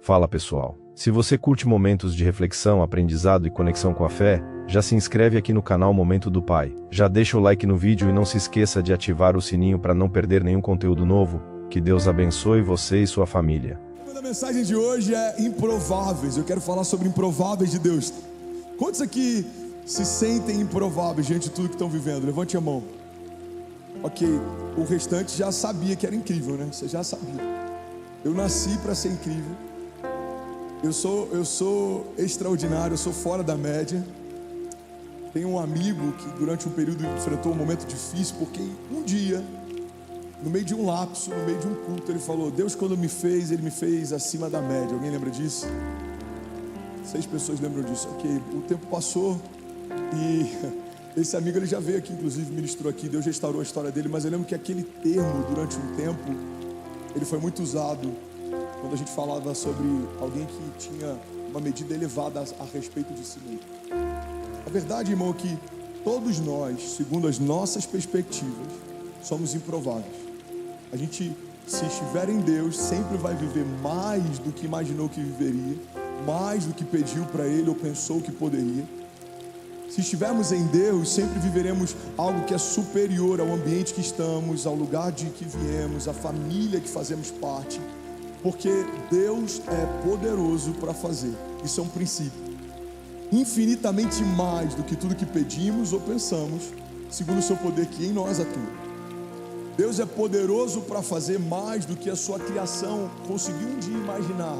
Fala pessoal, se você curte momentos de reflexão, aprendizado e conexão com a fé, já se inscreve aqui no canal Momento do Pai, já deixa o like no vídeo e não se esqueça de ativar o sininho para não perder nenhum conteúdo novo. Que Deus abençoe você e sua família. O tema da mensagem de hoje é improváveis. Eu quero falar sobre improváveis de Deus. Quantos aqui se sentem improváveis diante de tudo que estão vivendo? Levante a mão. Ok, o restante já sabia que era incrível, né? Você já sabia. Eu nasci para ser incrível. Eu sou extraordinário, eu sou fora da média. Tenho um amigo que durante um período enfrentou um momento difícil, porque um dia, no meio de um lapso, no meio de um culto, ele falou: Deus, quando me fez, Ele me fez acima da média. Alguém lembra disso? 6 pessoas lembram disso. Ok, o tempo passou e esse amigo, ele já veio aqui, inclusive ministrou aqui. Deus restaurou a história dele, mas eu lembro que aquele termo, durante um tempo, ele foi muito usado quando a gente falava sobre alguém que tinha uma medida elevada a respeito de si mesmo. A verdade, irmão, é que todos nós, segundo as nossas perspectivas, somos improváveis. A gente, se estiver em Deus, sempre vai viver mais do que imaginou que viveria, mais do que pediu para Ele ou pensou que poderia. Se estivermos em Deus, sempre viveremos algo que é superior ao ambiente que estamos, ao lugar de que viemos, à família que fazemos parte, porque Deus é poderoso para fazer. Isso é um princípio. Infinitamente mais do que tudo que pedimos ou pensamos, segundo o seu poder que em nós atua. Deus é poderoso para fazer mais do que a sua criação conseguiu um dia imaginar.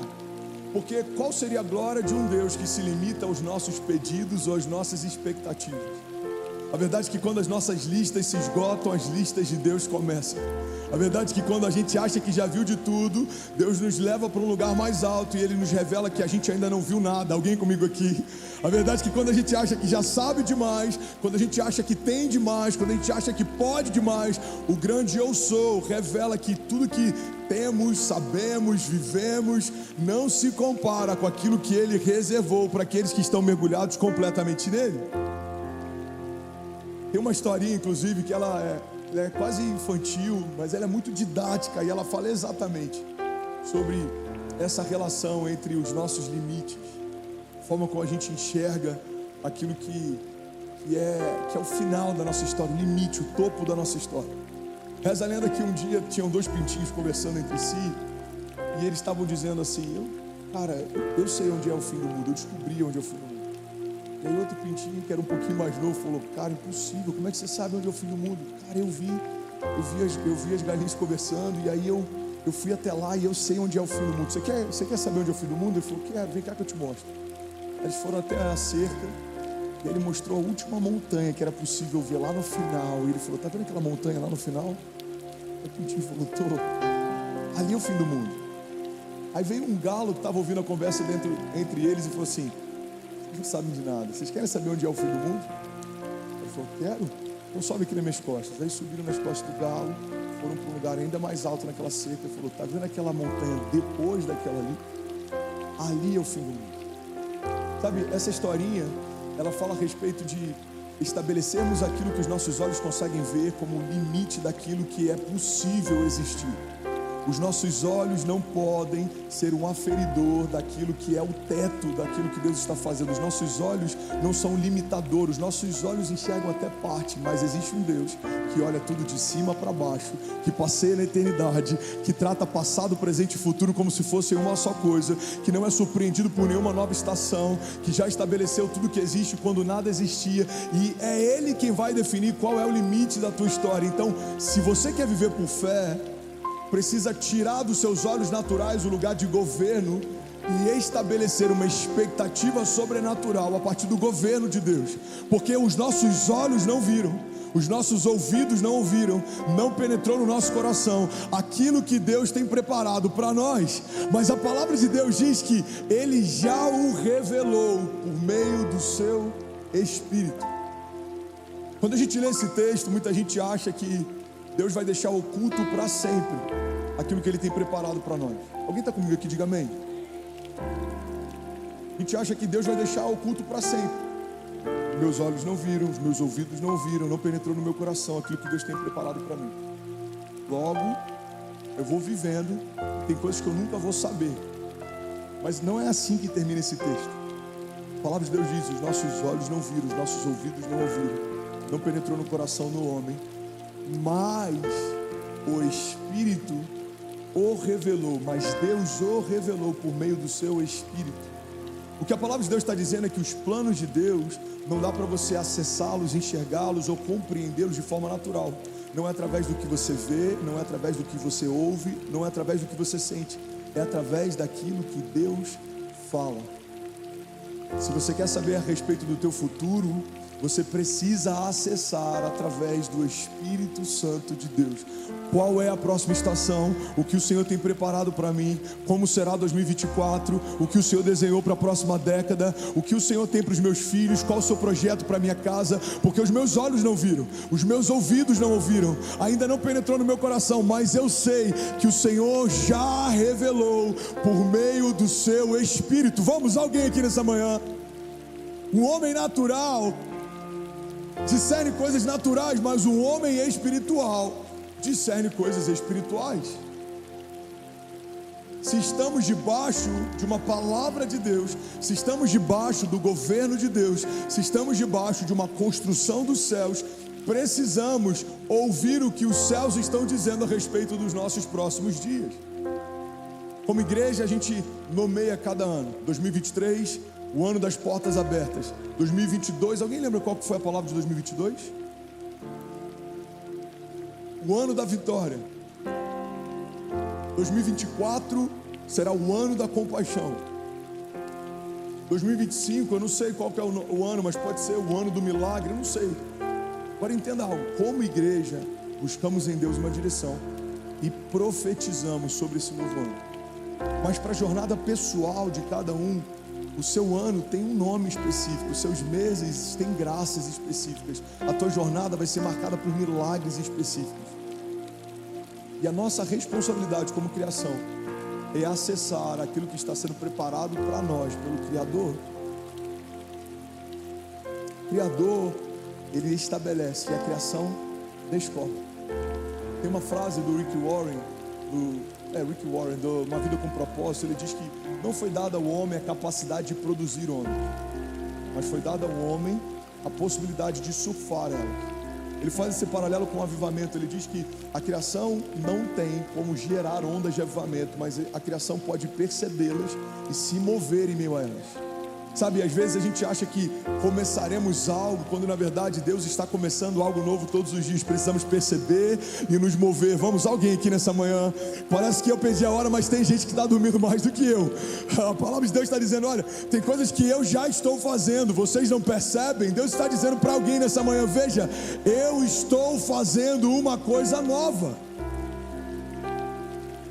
Porque qual seria a glória de um Deus que se limita aos nossos pedidos ou às nossas expectativas? A verdade é que quando as nossas listas se esgotam, as listas de Deus começam. A verdade é que quando a gente acha que já viu de tudo, Deus nos leva para um lugar mais alto e Ele nos revela que a gente ainda não viu nada. Alguém comigo aqui? A verdade é que quando a gente acha que já sabe demais, quando a gente acha que tem demais, quando a gente acha que pode demais, o grande Eu Sou revela que tudo que temos, sabemos, vivemos, não se compara com aquilo que Ele reservou para aqueles que estão mergulhados completamente nele. Tem uma historinha, inclusive, que ela é quase infantil, mas ela é muito didática e ela fala exatamente sobre essa relação entre os nossos limites, a forma como a gente enxerga aquilo que é o final da nossa história, o limite, o topo da nossa história. Reza a lenda que um dia tinham 2 pintinhos conversando entre si e eles estavam dizendo assim: eu sei onde é o fim do mundo, eu descobri onde é o fim do mundo. E aí outro pintinho, que era um pouquinho mais novo, falou: cara, impossível, como é que você sabe onde é o fim do mundo? Cara, eu vi as galinhas conversando, e aí eu fui até lá e eu sei onde é o fim do mundo. Você quer saber onde é o fim do mundo? Ele falou: quero, vem cá que eu te mostro. Aí eles foram até a cerca, e ele mostrou a última montanha que era possível ver lá no final. E ele falou: tá vendo aquela montanha lá no final? Aí o pintinho falou: tô, ali é o fim do mundo. Aí veio um galo que estava ouvindo a conversa entre eles e falou assim: não sabem de nada, vocês querem saber onde é o fim do mundo? Ele falou: quero, então sobe aqui nas minhas costas. Aí subiram nas costas do galo, foram para um lugar ainda mais alto naquela cerca. Ele falou: tá vendo aquela montanha depois daquela ali? Ali é o fim do mundo. Sabe, essa historinha, ela fala a respeito de estabelecermos aquilo que os nossos olhos conseguem ver como o limite daquilo que é possível existir. Os nossos olhos não podem ser um aferidor daquilo que é o teto, daquilo que Deus está fazendo. Os nossos olhos não são limitadores, os nossos olhos enxergam até parte, mas existe um Deus que olha tudo de cima para baixo, que passeia na eternidade, que trata passado, presente e futuro como se fossem uma só coisa, que não é surpreendido por nenhuma nova estação, que já estabeleceu tudo que existe quando nada existia, e é Ele quem vai definir qual é o limite da tua história. Então, se você quer viver por fé, precisa tirar dos seus olhos naturais o lugar de governo e estabelecer uma expectativa sobrenatural a partir do governo de Deus, porque os nossos olhos não viram, os nossos ouvidos não ouviram, não penetrou no nosso coração aquilo que Deus tem preparado para nós, mas a palavra de Deus diz que Ele já o revelou por meio do seu Espírito. Quando a gente lê esse texto, muita gente acha que Deus vai deixar oculto para sempre aquilo que Ele tem preparado para nós. Alguém está comigo aqui? Diga amém. A gente acha que Deus vai deixar oculto para sempre. Meus olhos não viram, os meus ouvidos não ouviram, não penetrou no meu coração aquilo que Deus tem preparado para mim. Logo, eu vou vivendo, tem coisas que eu nunca vou saber. Mas não é assim que termina esse texto. A palavra de Deus diz: os nossos olhos não viram, os nossos ouvidos não ouviram, não penetrou no coração do homem, mas o Espírito o revelou, mas Deus o revelou por meio do seu Espírito. O que a palavra de Deus está dizendo é que os planos de Deus não dá para você acessá-los, enxergá-los ou compreendê-los de forma natural. Não é através do que você vê, não é através do que você ouve, não é através do que você sente, é através daquilo que Deus fala. Se você quer saber a respeito do teu futuro, você precisa acessar através do Espírito Santo de Deus. Qual é a próxima estação? O que o Senhor tem preparado para mim? Como será 2024? O que o Senhor desenhou para a próxima década? O que o Senhor tem para os meus filhos? Qual o seu projeto para a minha casa? Porque os meus olhos não viram, os meus ouvidos não ouviram, ainda não penetrou no meu coração, mas eu sei que o Senhor já revelou por meio do seu Espírito. Vamos, alguém aqui nessa manhã? Um homem natural discerne coisas naturais, mas um homem espiritual discerne coisas espirituais. Se estamos debaixo de uma palavra de Deus, se estamos debaixo do governo de Deus, se estamos debaixo de uma construção dos céus, precisamos ouvir o que os céus estão dizendo a respeito dos nossos próximos dias. Como igreja, a gente nomeia cada ano. 2023, o ano das portas abertas. 2022, alguém lembra qual foi a palavra de 2022? O ano da vitória. 2024 será o ano da compaixão. 2025, eu não sei qual que é o ano, mas pode ser o ano do milagre, eu não sei. Agora entenda algo, como igreja, buscamos em Deus uma direção e profetizamos sobre esse novo ano. Mas para a jornada pessoal de cada um, o seu ano tem um nome específico, os seus meses têm graças específicas, a tua jornada vai ser marcada por milagres específicos. E a nossa responsabilidade como criação é acessar aquilo que está sendo preparado para nós pelo Criador. O Criador, ele estabelece e a criação descobre. Tem uma frase do Rick Warren, do Uma Vida com Propósito. Ele diz que não foi dada ao homem a capacidade de produzir homem, mas foi dada ao homem a possibilidade de surfar ela. Ele faz esse paralelo com o avivamento. Ele diz que a criação não tem como gerar ondas de avivamento, mas a criação pode percebê-las e se mover em meio a elas. Sabe, às vezes a gente acha que começaremos algo, quando na verdade Deus está começando algo novo todos os dias. Precisamos perceber e nos mover. Vamos, alguém aqui nessa manhã? Parece que eu perdi a hora, mas tem gente que está dormindo mais do que eu. A palavra de Deus está dizendo, olha, tem coisas que eu já estou fazendo, vocês não percebem? Deus está dizendo para alguém nessa manhã, veja, eu estou fazendo uma coisa nova.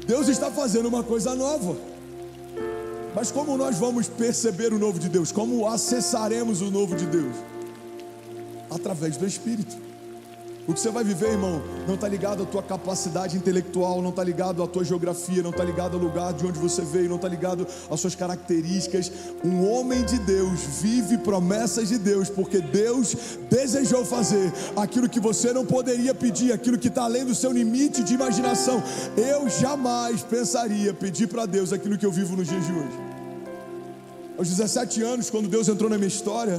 Deus está fazendo uma coisa nova. Mas como nós vamos perceber o novo de Deus? Como acessaremos o novo de Deus? Através do Espírito. O que você vai viver, irmão, não está ligado à tua capacidade intelectual, não está ligado à tua geografia, não está ligado ao lugar de onde você veio, não está ligado às suas características. Um homem de Deus vive promessas de Deus, porque Deus desejou fazer aquilo que você não poderia pedir, aquilo que está além do seu limite de imaginação. Eu jamais pensaria pedir para Deus aquilo que eu vivo nos dias de hoje. Aos 17 anos, quando Deus entrou na minha história,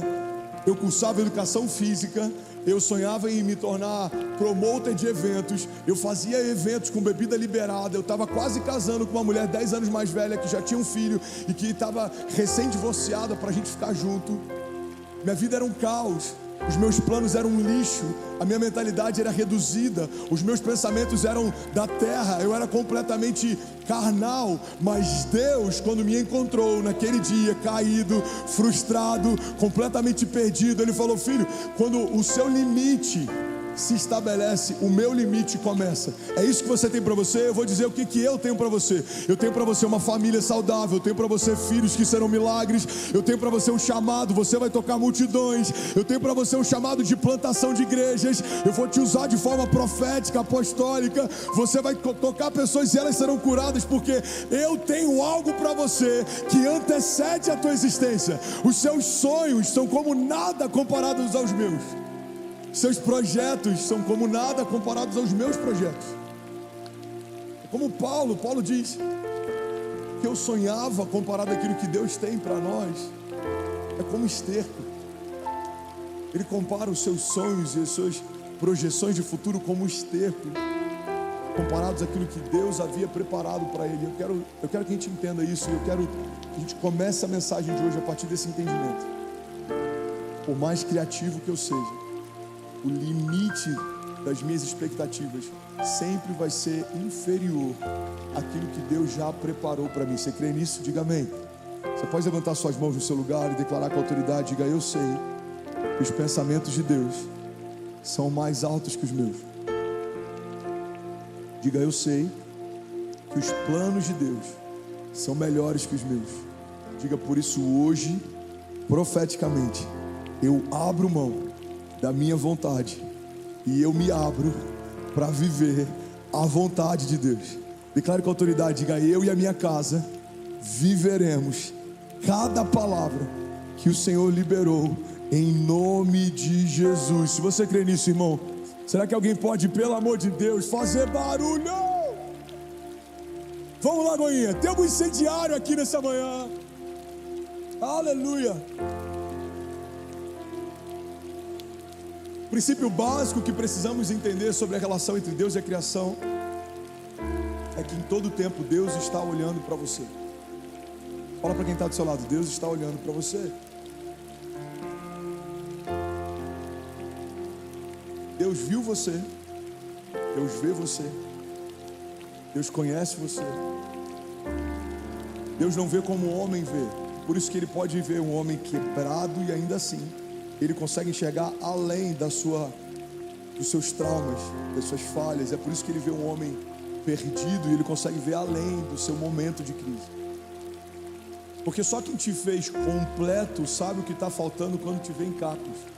eu cursava educação física, eu sonhava em me tornar promotor de eventos, eu fazia eventos com bebida liberada, eu estava quase casando com uma mulher 10 anos mais velha que já tinha um filho e que estava recém-divorciada para a gente ficar junto. Minha vida era um caos, os meus planos eram um lixo, a minha mentalidade era reduzida, os meus pensamentos eram da terra, eu era completamente carnal. Mas Deus, quando me encontrou naquele dia, caído, frustrado, completamente perdido, Ele falou, filho, quando o seu limite se estabelece, o meu limite começa. É isso que você tem para você. Eu vou dizer o que eu tenho para você. Eu tenho para você uma família saudável, eu tenho para você filhos que serão milagres, eu tenho para você um chamado, você vai tocar multidões, eu tenho para você um chamado de plantação de igrejas, eu vou te usar de forma profética, apostólica, você vai tocar pessoas e elas serão curadas, porque eu tenho algo para você que antecede a tua existência. Os seus sonhos são como nada comparados aos meus. Seus projetos são como nada comparados aos meus projetos. Como Paulo diz, que eu sonhava comparado àquilo que Deus tem para nós é como esterco. Ele compara os seus sonhos e as suas projeções de futuro como esterco, comparados àquilo que Deus havia preparado para ele. Eu quero que a gente entenda isso. Eu quero que a gente comece a mensagem de hoje a partir desse entendimento. Por mais criativo que eu seja, o limite das minhas expectativas sempre vai ser inferior àquilo que Deus já preparou para mim. Você crê nisso? Diga amém. Você pode levantar suas mãos no seu lugar e declarar com autoridade. Diga: eu sei que os pensamentos de Deus são mais altos que os meus. Diga: eu sei que os planos de Deus são melhores que os meus. Diga: por isso hoje, profeticamente, eu abro mão da minha vontade e eu me abro para viver a vontade de Deus. Declare com autoridade. Diga: eu e a minha casa viveremos cada palavra que o Senhor liberou em nome de Jesus. Se você crê nisso, irmão, será que alguém pode, pelo amor de Deus, fazer barulho? Vamos lá, Goinha. Temos um incendiário aqui nessa manhã. Aleluia. O princípio básico que precisamos entender sobre a relação entre Deus e a criação é que em todo tempo Deus está olhando para você. Fala para quem está do seu lado: Deus está olhando para você. Deus viu você, Deus vê você, Deus conhece você. Deus não vê como o homem vê. Por isso que Ele pode ver um homem quebrado e ainda assim Ele consegue enxergar além dos seus traumas, das suas falhas. É por isso que Ele vê um homem perdido e Ele consegue ver além do seu momento de crise. Porque só quem te fez completo sabe o que está faltando quando te vê em cacos.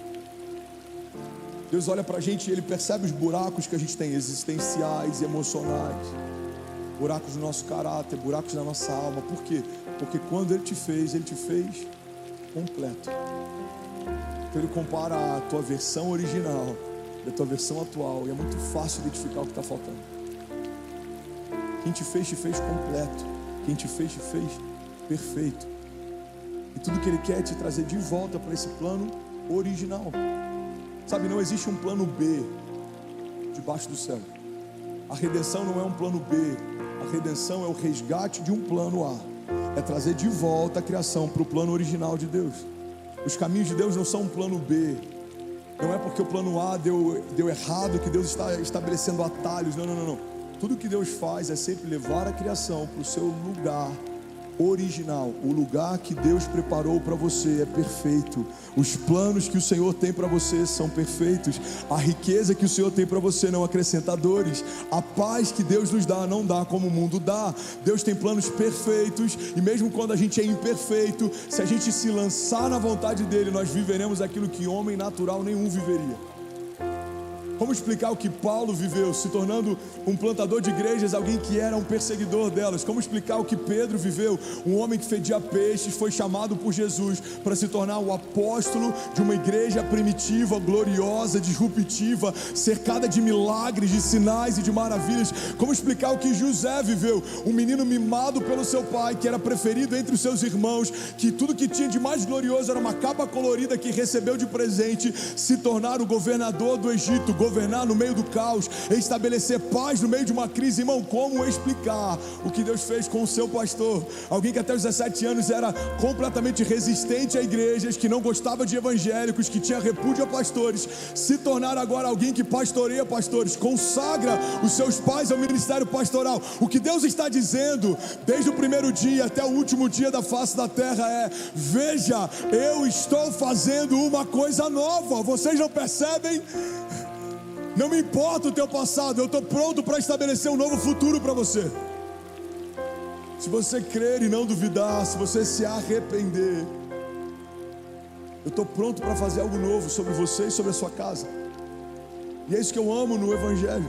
Deus olha pra gente e Ele percebe os buracos que a gente tem, existenciais e emocionais, buracos no nosso caráter, buracos na nossa alma. Por quê? Porque quando Ele te fez completo. Então Ele compara a tua versão original e a tua versão atual, e é muito fácil identificar o que está faltando. Quem te fez completo. Quem te fez perfeito. E tudo que Ele quer é te trazer de volta para esse plano original. Sabe, não existe um plano B debaixo do céu. A redenção não é um plano B. A redenção é o resgate de um plano A. É trazer de volta a criação para o plano original de Deus. Os caminhos de Deus não são um plano B. Não é porque o plano A deu errado que Deus está estabelecendo atalhos. Não. Tudo que Deus faz é sempre levar a criação para o seu lugar original. O lugar que Deus preparou para você é perfeito. Os planos que o Senhor tem para você são perfeitos. A riqueza que o Senhor tem para você não acrescenta dores. A paz que Deus nos dá não dá como o mundo dá. Deus tem planos perfeitos, e mesmo quando a gente é imperfeito, se a gente se lançar na vontade dele, nós viveremos aquilo que homem natural nenhum viveria. Como explicar o que Paulo viveu, se tornando um plantador de igrejas, alguém que era um perseguidor delas? Como explicar o que Pedro viveu, um homem que fedia peixes, foi chamado por Jesus para se tornar o apóstolo de uma igreja primitiva, gloriosa, disruptiva, cercada de milagres, de sinais e de maravilhas? Como explicar o que José viveu, um menino mimado pelo seu pai, que era preferido entre os seus irmãos, que tudo que tinha de mais glorioso era uma capa colorida que recebeu de presente, se tornar o governador do Egito, governar no meio do caos, estabelecer paz no meio de uma crise? Irmão, como explicar o que Deus fez com o seu pastor? Alguém que até os 17 anos era completamente resistente a igrejas, que não gostava de evangélicos, que tinha repúdio a pastores, se tornar agora alguém que pastoreia pastores, consagra os seus pais ao ministério pastoral. O que Deus está dizendo desde o primeiro dia até o último dia da face da terra é: veja, eu estou fazendo uma coisa nova. Vocês não percebem? Não me importa o teu passado, eu estou pronto para estabelecer um novo futuro para você. Se você crer e não duvidar, se você se arrepender, eu estou pronto para fazer algo novo sobre você e sobre a sua casa. E é isso que eu amo no Evangelho.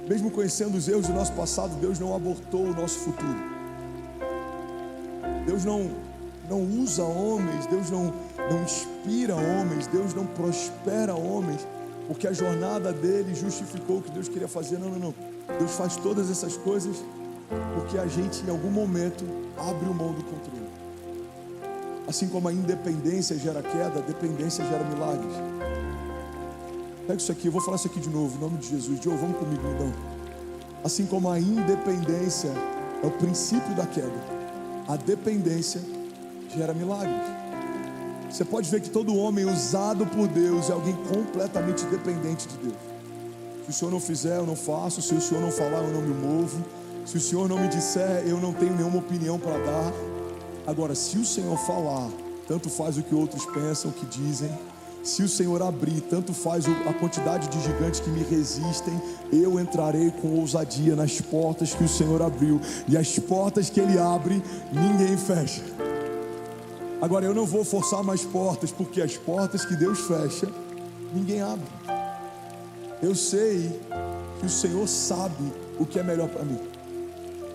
Mesmo conhecendo os erros do nosso passado, Deus não abortou o nosso futuro. Deus não usa homens, Deus não inspira homens, Deus não prospera homens, porque a jornada dele justificou o que Deus queria fazer. Não. Deus faz todas essas coisas porque a gente em algum momento abre mão do controle. Assim como a independência gera queda, a dependência gera milagres. Pega isso aqui, eu vou falar isso aqui de novo, em nome de Jesus. Joe, vamos comigo então. Assim como a independência é o princípio da queda, a dependência gera milagres. Você pode ver que todo homem usado por Deus é alguém completamente dependente de Deus. Se o Senhor não fizer, eu não faço. Se o Senhor não falar, eu não me movo. Se o Senhor não me disser, eu não tenho nenhuma opinião para dar. Agora, se o Senhor falar, tanto faz o que outros pensam, o que dizem. Se o Senhor abrir, tanto faz a quantidade de gigantes que me resistem, eu entrarei com ousadia nas portas que o Senhor abriu. E as portas que Ele abre, ninguém fecha. Agora, eu não vou forçar mais portas, porque as portas que Deus fecha, ninguém abre. Eu sei que o Senhor sabe o que é melhor para mim.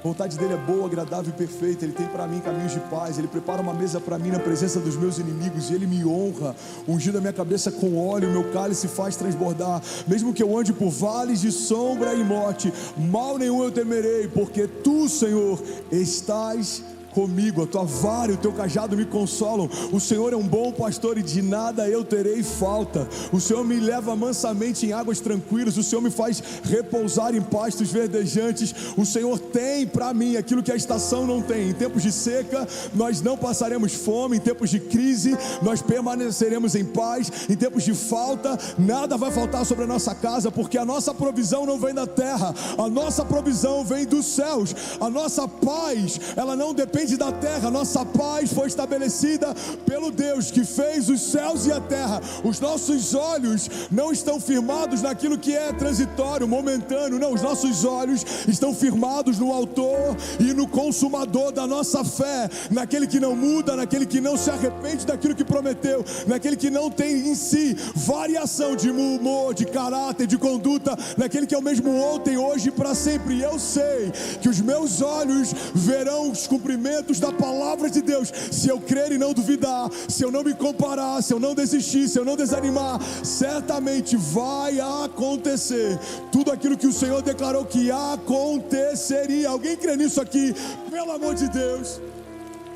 A vontade dele é boa, agradável e perfeita. Ele tem para mim caminhos de paz. Ele prepara uma mesa para mim na presença dos meus inimigos. E Ele me honra, ungindo a minha cabeça com óleo. O meu cálice faz transbordar. Mesmo que eu ande por vales de sombra e morte, mal nenhum eu temerei, porque Tu, Senhor, estás comigo. A Tua vara e o Teu cajado me consolam. O Senhor é um bom pastor e de nada eu terei falta. O Senhor me leva mansamente em águas tranquilas. O Senhor me faz repousar em pastos verdejantes. O Senhor tem para mim aquilo que a estação não tem. Em tempos de seca nós não passaremos fome. Em tempos de crise nós permaneceremos em paz. Em tempos de falta nada vai faltar sobre a nossa casa, porque a nossa provisão não vem da terra, a nossa provisão vem dos céus. A nossa paz, ela não depende da terra. Nossa paz foi estabelecida pelo Deus que fez os céus e a terra. Os nossos olhos não estão firmados naquilo que é transitório, momentâneo. Não, os nossos olhos estão firmados no autor e no consumador da nossa fé, naquele que não muda, naquele que não se arrepende daquilo que prometeu, naquele que não tem em si variação de humor, de caráter, de conduta, naquele que é o mesmo ontem, hoje e para sempre. E eu sei que os meus olhos verão os cumprimentos da palavra de Deus, se eu crer e não duvidar, se eu não me comparar, se eu não desistir, se eu não desanimar, certamente vai acontecer tudo aquilo que o Senhor declarou que aconteceria. Alguém crê nisso aqui? Pelo amor de Deus,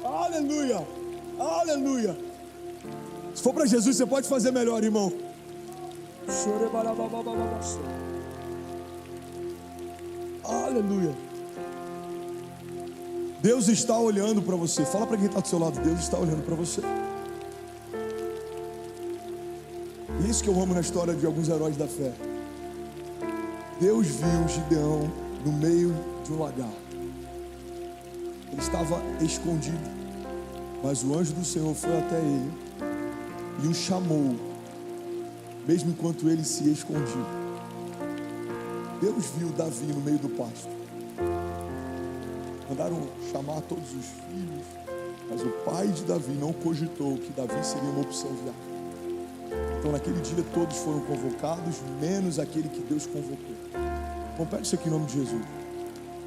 aleluia, aleluia. Se for para Jesus, você pode fazer melhor, irmão. Aleluia. Deus está olhando para você. Fala para quem está do seu lado: Deus está olhando para você. E isso que eu amo na história de alguns heróis da fé. Deus viu Gideão no meio de um lagar. Ele estava escondido, mas o anjo do Senhor foi até ele e o chamou, mesmo enquanto ele se escondia. Deus viu Davi no meio do pasto. Mandaram chamar todos os filhos, mas o pai de Davi não cogitou que Davi seria uma opção viável. Então naquele dia todos foram convocados, menos aquele que Deus convocou. Bom, pega isso aqui em nome de Jesus.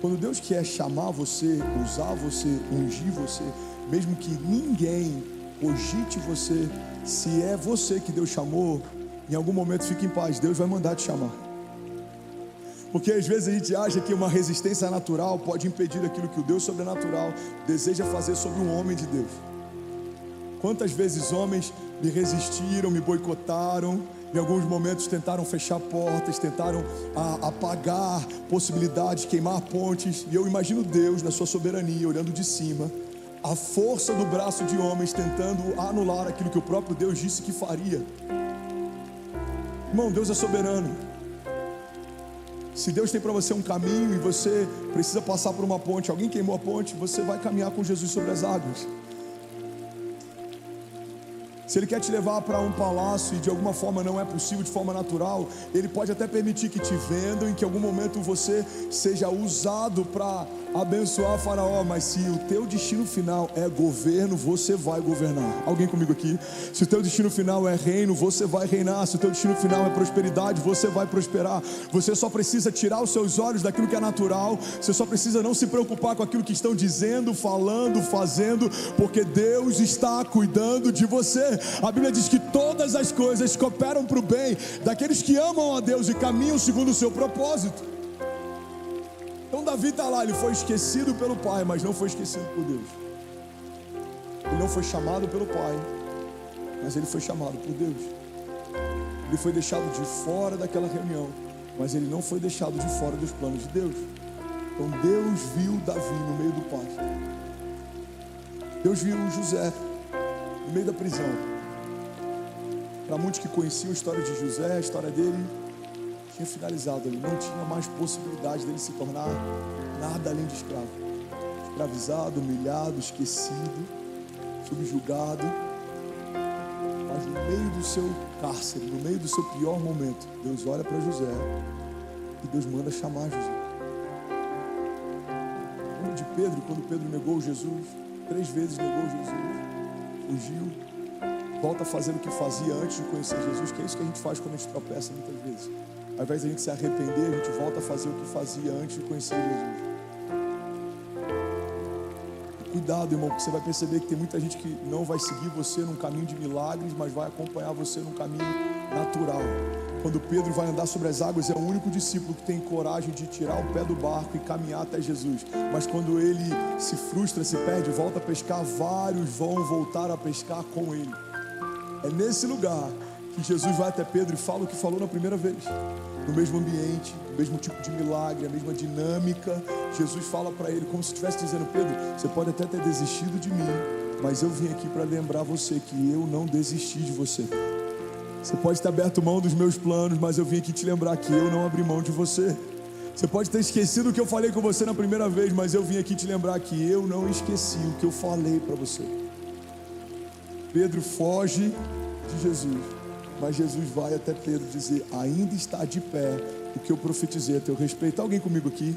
Quando Deus quer chamar você, usar você, ungir você, mesmo que ninguém cogite você, se é você que Deus chamou, em algum momento fique em paz, Deus vai mandar te chamar. Porque às vezes a gente acha que uma resistência natural pode impedir aquilo que o Deus sobrenatural deseja fazer sobre um homem de Deus. Quantas vezes homens me resistiram, me boicotaram, em alguns momentos tentaram fechar portas, tentaram apagar possibilidades, queimar pontes. E eu imagino Deus na sua soberania, olhando de cima, a força do braço de homens tentando anular aquilo que o próprio Deus disse que faria. Irmão, Deus é soberano. Se Deus tem para você um caminho e você precisa passar por uma ponte, alguém queimou a ponte, você vai caminhar com Jesus sobre as águas. Se Ele quer te levar para um palácio e de alguma forma não é possível de forma natural, Ele pode até permitir que te vendam e que em algum momento você seja usado para abençoar Faraó, mas se o teu destino final é governo, você vai governar. Alguém comigo aqui? Se o teu destino final é reino, você vai reinar. Se o teu destino final é prosperidade, você vai prosperar. Você só precisa tirar os seus olhos daquilo que é natural. Você só precisa não se preocupar com aquilo que estão dizendo, falando, fazendo, porque Deus está cuidando de você. A Bíblia diz que todas as coisas cooperam para o bem daqueles que amam a Deus e caminham segundo o seu propósito. Então Davi está lá, ele foi esquecido pelo pai, mas não foi esquecido por Deus. Ele não foi chamado pelo pai, mas ele foi chamado por Deus. Ele foi deixado de fora daquela reunião, mas ele não foi deixado de fora dos planos de Deus. Então Deus viu Davi no meio do pasto. Deus viu José no meio da prisão. Para muitos que conheciam a história de José, a história dele tinha finalizado. Ele não tinha mais possibilidade dele se tornar nada além de escravo. Escravizado, humilhado, esquecido, subjugado. Mas no meio do seu cárcere, no meio do seu pior momento, Deus olha para José e Deus manda chamar José. Lembra de Pedro, quando Pedro negou Jesus? 3 vezes negou Jesus, fugiu, volta a fazer o que fazia antes de conhecer Jesus, que é isso que a gente faz quando a gente tropeça muitas vezes. Ao invés de a gente se arrepender, a gente volta a fazer o que fazia antes de conhecer Jesus. Cuidado, irmão, porque você vai perceber que tem muita gente que não vai seguir você num caminho de milagres, mas vai acompanhar você num caminho natural. Quando Pedro vai andar sobre as águas, é o único discípulo que tem coragem de tirar o pé do barco e caminhar até Jesus. Mas quando ele se frustra, se perde, volta a pescar, vários vão voltar a pescar com ele. É nesse lugar que Jesus vai até Pedro e fala o que falou na primeira vez. No mesmo ambiente, no mesmo tipo de milagre, a mesma dinâmica. Jesus fala para ele como se estivesse dizendo: Pedro, você pode até ter desistido de mim, mas eu vim aqui para lembrar você que eu não desisti de você. Você pode ter aberto mão dos meus planos, mas eu vim aqui te lembrar que eu não abri mão de você. Você pode ter esquecido o que eu falei com você na primeira vez, mas eu vim aqui te lembrar que eu não esqueci o que eu falei para você. Pedro foge de Jesus, mas Jesus vai até Pedro dizer: ainda está de pé o que eu profetizei a teu respeito. Alguém comigo aqui?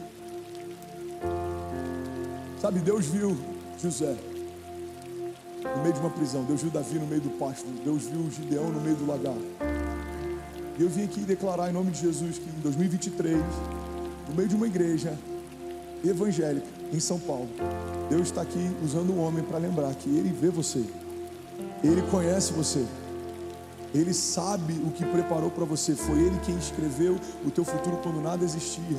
Sabe, Deus viu José no meio de uma prisão, Deus viu Davi no meio do pasto, Deus viu Gideão no meio do lagar. E eu vim aqui declarar em nome de Jesus que em 2023, no meio de uma igreja evangélica em São Paulo, Deus está aqui usando um homem para lembrar que Ele vê você, Ele conhece você, Ele sabe o que preparou para você. Foi Ele quem escreveu o teu futuro quando nada existia.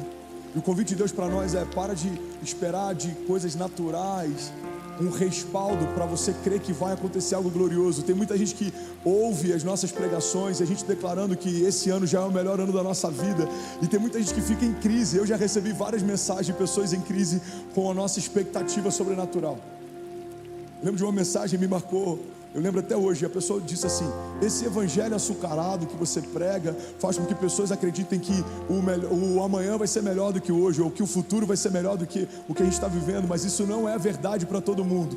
E o convite de Deus para nós é: para de esperar de coisas naturais um respaldo para você crer que vai acontecer algo glorioso. Tem muita gente que ouve as nossas pregações e a gente declarando que esse ano já é o melhor ano da nossa vida, e tem muita gente que fica em crise. Eu já recebi várias mensagens de pessoas em crise com a nossa expectativa sobrenatural. Eu lembro de uma mensagem que me marcou, eu lembro até hoje. A pessoa disse assim: esse evangelho açucarado que você prega faz com que pessoas acreditem que o amanhã vai ser melhor do que hoje, ou que o futuro vai ser melhor do que o que a gente está vivendo, mas isso não é verdade para todo mundo.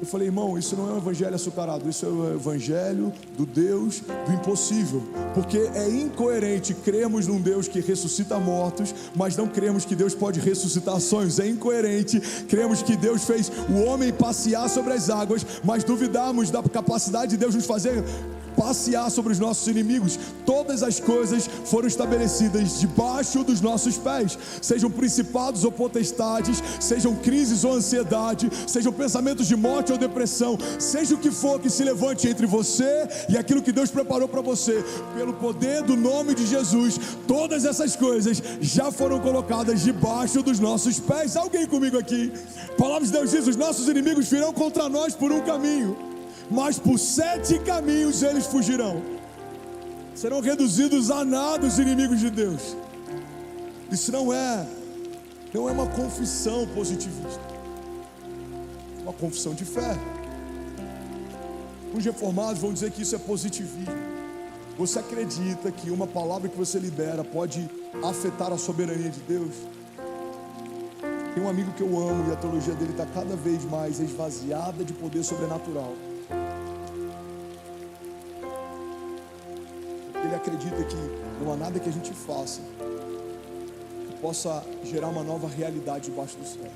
Eu falei: irmão, isso não é um evangelho açucarado, isso é o evangelho do Deus do impossível. Porque é incoerente crermos num Deus que ressuscita mortos, mas não cremos que Deus pode ressuscitar sonhos. É incoerente cremos que Deus fez o homem passear sobre as águas, mas duvidamos da capacidade de Deus nos fazer passear sobre os nossos inimigos. Todas as coisas foram estabelecidas debaixo dos nossos pés, sejam principados ou potestades, sejam crises ou ansiedade, sejam pensamentos de morte ou depressão, seja o que for que se levante entre você e aquilo que Deus preparou para você, pelo poder do nome de Jesus, todas essas coisas já foram colocadas debaixo dos nossos pés. Alguém comigo aqui? Palavras de Deus diz: os nossos inimigos virão contra nós por um caminho, mas por 7 caminhos eles fugirão. Serão reduzidos a nada os inimigos de Deus. Isso não é uma confissão positivista, é uma confissão de fé. Os reformados vão dizer que isso é positivismo. Você acredita que uma palavra que você libera pode afetar a soberania de Deus? Tem um amigo que eu amo e a teologia dele está cada vez mais esvaziada de poder sobrenatural. Ele acredita que não há nada que a gente faça que possa gerar uma nova realidade debaixo do céu.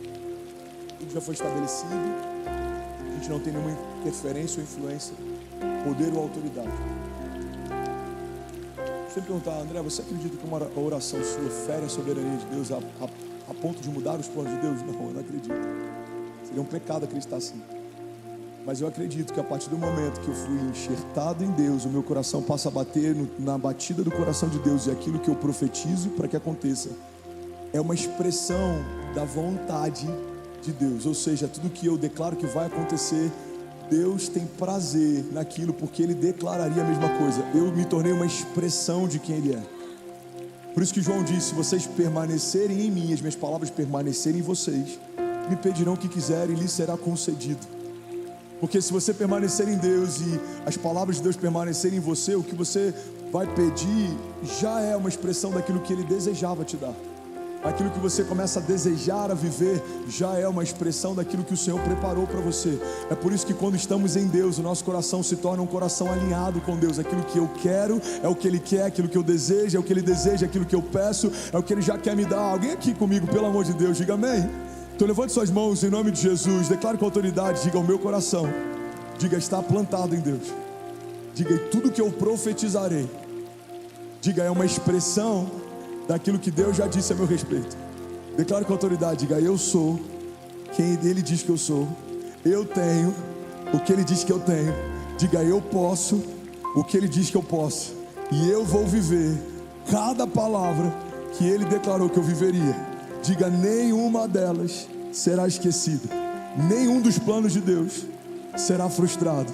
Tudo já foi estabelecido, a gente não tem nenhuma interferência ou influência, poder ou autoridade. Você me perguntar: André, você acredita que uma oração sua fere a soberania de Deus a ponto de mudar os planos de Deus? Não, eu não acredito. Seria um pecado acreditar assim. Mas eu acredito que a partir do momento que eu fui enxertado em Deus, o meu coração passa a bater na batida do coração de Deus, e aquilo que eu profetizo para que aconteça é uma expressão da vontade de Deus. Ou seja, tudo que eu declaro que vai acontecer, Deus tem prazer naquilo, porque Ele declararia a mesma coisa. Eu me tornei uma expressão de quem Ele é. Por isso que João disse: se vocês permanecerem em mim, as minhas palavras permanecerem em vocês, me pedirão o que quiserem e lhes será concedido. Porque se você permanecer em Deus e as palavras de Deus permanecerem em você, o que você vai pedir já é uma expressão daquilo que Ele desejava te dar. Aquilo que você começa a desejar a viver já é uma expressão daquilo que o Senhor preparou para você. É por isso que quando estamos em Deus, o nosso coração se torna um coração alinhado com Deus. Aquilo que eu quero é o que Ele quer, aquilo que eu desejo é o que Ele deseja, aquilo que eu peço é o que Ele já quer me dar. Alguém aqui comigo, pelo amor de Deus, diga amém. Então levante suas mãos em nome de Jesus, declare com autoridade, diga: o meu coração, diga, está plantado em Deus. Diga: e tudo que eu profetizarei, diga, é uma expressão daquilo que Deus já disse a meu respeito. Declare com autoridade, diga: eu sou quem Ele diz que eu sou. Eu tenho o que Ele diz que eu tenho. Diga: eu posso o que Ele diz que eu posso. E eu vou viver cada palavra que Ele declarou que eu viveria. Diga: nenhuma delas será esquecida. Nenhum dos planos de Deus será frustrado.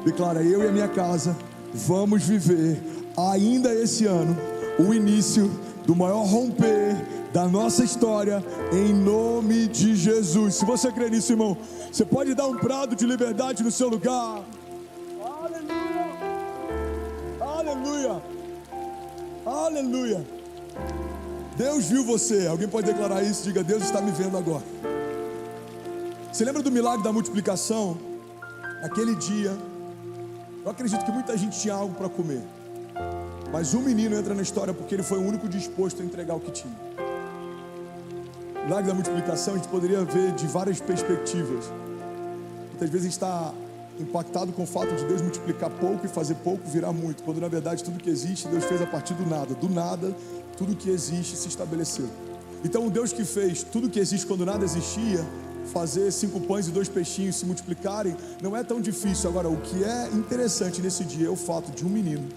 Declara: eu e a minha casa vamos viver ainda esse ano o início do maior romper da nossa história, em nome de Jesus. Se você crê nisso, irmão, você pode dar um brado de liberdade no seu lugar. Aleluia, aleluia, aleluia. Deus viu você. Alguém pode declarar isso? Diga: Deus está me vendo agora. Você lembra do milagre da multiplicação? Naquele dia, eu acredito que muita gente tinha algo para comer, mas um menino entra na história porque ele foi o único disposto a entregar o que tinha. O milagre da multiplicação a gente poderia ver de várias perspectivas. Muitas vezes a gente está impactado com o fato de Deus multiplicar pouco e fazer pouco virar muito, quando na verdade tudo que existe Deus fez a partir do nada. Do nada, tudo que existe se estabeleceu. Então o Deus que fez tudo que existe quando nada existia, fazer 5 pães e 2 peixinhos se multiplicarem, não é tão difícil. Agora, o que é interessante nesse dia é o fato de um menino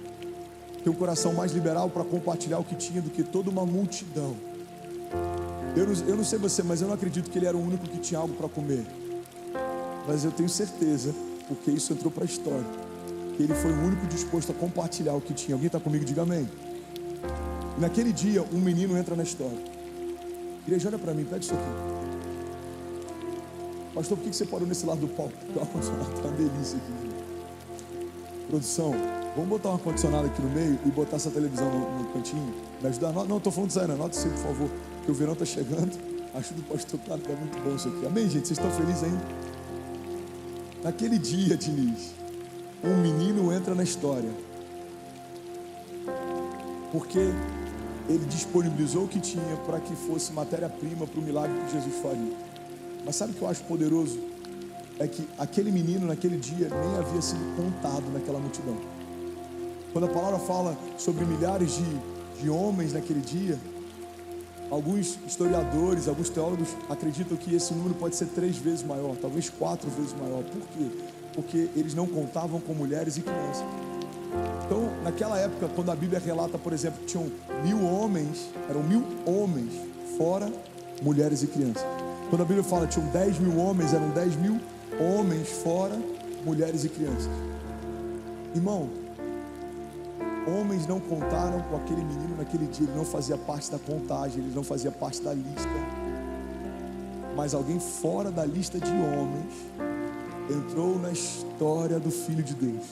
ter um coração mais liberal para compartilhar o que tinha do que toda uma multidão. Eu não sei você, mas eu não acredito que ele era o único que tinha algo para comer. Mas eu tenho certeza, porque isso entrou para a história, que ele foi o único disposto a compartilhar o que tinha. Alguém está comigo? Diga amém. E naquele dia, um menino entra na história. Igreja, olha para mim, pede isso aqui. Pastor, por que você parou nesse lado do palco? Tá uma delícia aqui. Produção, vamos botar um ar-condicionado aqui no meio e botar essa televisão no cantinho? Me ajudar? Não, estou falando disso aí, não. Anota isso aí, por favor, que o verão está chegando. Ajuda o pastor, claro que é muito bom isso aqui. Amém, gente? Vocês estão felizes ainda? Naquele dia, Diniz, um menino entra na história, porque ele disponibilizou o que tinha para que fosse matéria-prima para o milagre que Jesus faria. Mas sabe o que eu acho poderoso? É que aquele menino naquele dia nem havia sido contado naquela multidão. Quando a palavra fala sobre milhares de homens naquele dia, alguns historiadores, alguns teólogos acreditam que esse número pode ser 3 vezes maior, talvez 4 vezes maior. Por quê? Porque eles não contavam com mulheres e crianças. Então, naquela época, quando a Bíblia relata, por exemplo, que tinham 1000 homens, eram 1000 homens, fora mulheres e crianças. Quando a Bíblia fala que tinham 10.000 homens, eram 10.000 homens, fora mulheres e crianças. Irmão, homens não contaram com aquele menino naquele dia. Ele não fazia parte da contagem, ele não fazia parte da lista. Mas alguém fora da lista de homens entrou na história do Filho de Deus.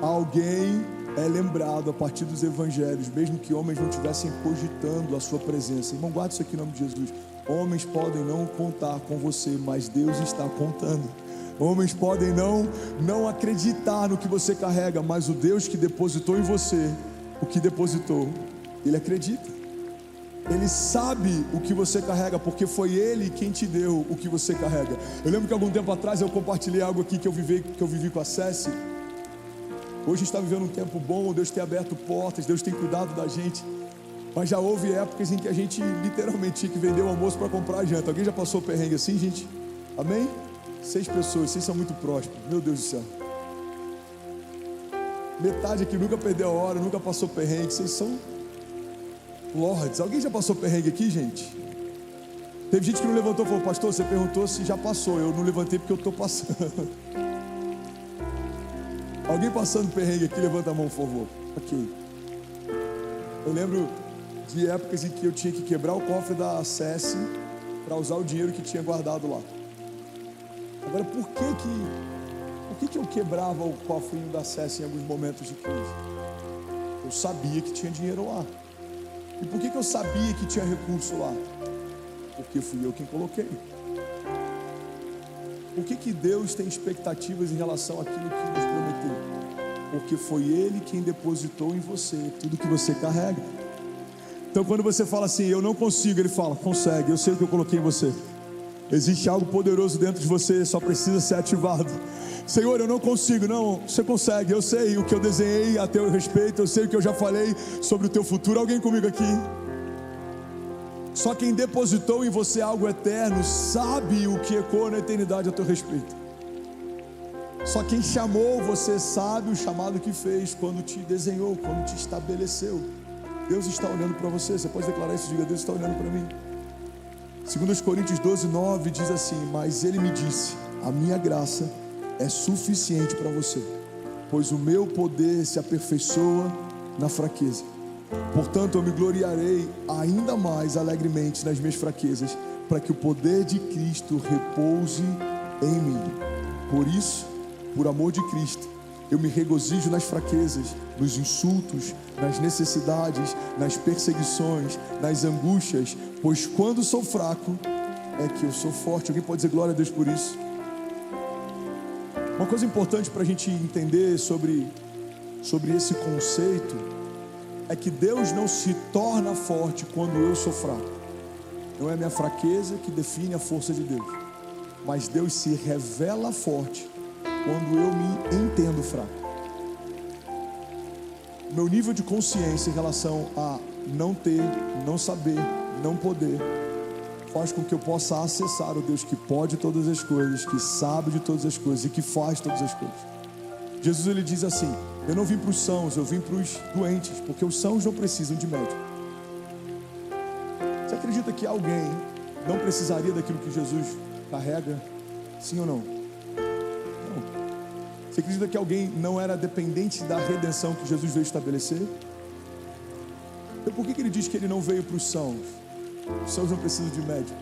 Alguém é lembrado a partir dos evangelhos, mesmo que homens não estivessem cogitando a sua presença. Irmão, guarda isso aqui em nome de Jesus. Homens podem não contar com você, mas Deus está contando. Homens podem não acreditar no que você carrega, mas o Deus que depositou em você o que depositou, Ele acredita. Ele sabe o que você carrega, porque foi Ele quem te deu o que você carrega. Eu lembro que algum tempo atrás eu compartilhei algo aqui que eu vivi com a Céci. Hoje está vivendo um tempo bom, Deus tem aberto portas, Deus tem cuidado da gente. Mas já houve épocas em que a gente literalmente tinha que vender o almoço para comprar a janta. Alguém já passou perrengue assim, gente? Amém? 6 pessoas, vocês são muito prósperos, meu Deus do céu. Metade aqui nunca perdeu a hora, nunca passou perrengue, vocês são Lords. Alguém já passou perrengue aqui, gente? Teve gente que não levantou e falou: pastor, você perguntou se já passou. Eu não levantei porque eu estou passando. Alguém passando perrengue aqui, levanta a mão, por favor. Ok. Eu lembro de épocas em que eu tinha que quebrar o cofre da SES para usar o dinheiro que tinha guardado lá. Agora, por que eu quebrava o cofrinho da SES em alguns momentos de crise? Eu sabia que tinha dinheiro lá. E por que eu sabia que tinha recurso lá? Porque fui eu quem coloquei. Por que Deus tem expectativas em relação àquilo que nos prometeu? Porque foi Ele quem depositou em você tudo que você carrega. Então quando você fala assim, eu não consigo, Ele fala, consegue, eu sei o que eu coloquei em você. Existe algo poderoso dentro de você, só precisa ser ativado. Senhor, eu não consigo. Não, você consegue. Eu sei o que eu desenhei a teu respeito, eu sei o que eu já falei sobre o teu futuro. Alguém comigo aqui? Só quem depositou em você algo eterno sabe o que ecoa na eternidade a teu respeito. Só quem chamou você sabe o chamado que fez quando te desenhou, quando te estabeleceu. Deus está olhando para você. Você pode declarar isso? Diga: Deus está olhando para mim. 2 Coríntios 12:9 diz assim: mas Ele me disse, a minha graça é suficiente para você, pois o meu poder se aperfeiçoa na fraqueza. Portanto, eu me gloriarei ainda mais alegremente nas minhas fraquezas, para que o poder de Cristo repouse em mim. Por isso, por amor de Cristo, eu me regozijo nas fraquezas, nos insultos, nas necessidades, nas perseguições, nas angústias, pois quando sou fraco, é que eu sou forte. Alguém pode dizer glória a Deus por isso? Uma coisa importante para a gente entender sobre esse conceito é que Deus não se torna forte quando eu sou fraco. Não é a minha fraqueza que define a força de Deus, mas Deus se revela forte quando eu me entendo fraco. Meu nível de consciência em relação a não ter, não saber, não poder, faz com que eu possa acessar o Deus que pode todas as coisas, que sabe de todas as coisas e que faz todas as coisas. Jesus, ele diz assim: eu não vim para os sãos, eu vim para os doentes, porque os sãos não precisam de médico. Você acredita que alguém não precisaria daquilo que Jesus carrega? Sim ou não? Não. Você acredita que alguém não era dependente da redenção que Jesus veio estabelecer? Então por que ele diz que ele não veio para os sãos? Os sãos não precisam de médico.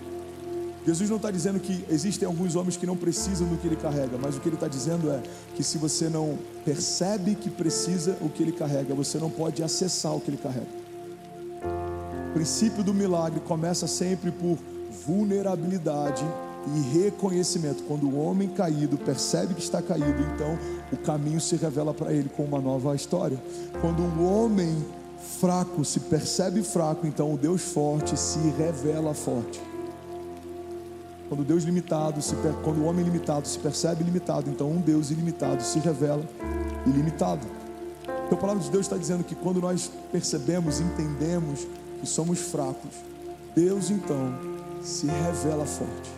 Jesus não está dizendo que existem alguns homens que não precisam do que ele carrega, mas o que ele está dizendo é que se você não percebe que precisa o que ele carrega, você não pode acessar o que ele carrega. O princípio do milagre começa sempre por vulnerabilidade e reconhecimento. Quando o homem caído percebe que está caído, então o caminho se revela para ele com uma nova história. Quando o homem fraco se percebe fraco, então o Deus forte se revela forte. Quando o homem limitado se percebe limitado, então um Deus ilimitado se revela ilimitado. Então a palavra de Deus está dizendo que quando nós percebemos, entendemos que somos fracos, Deus então se revela forte.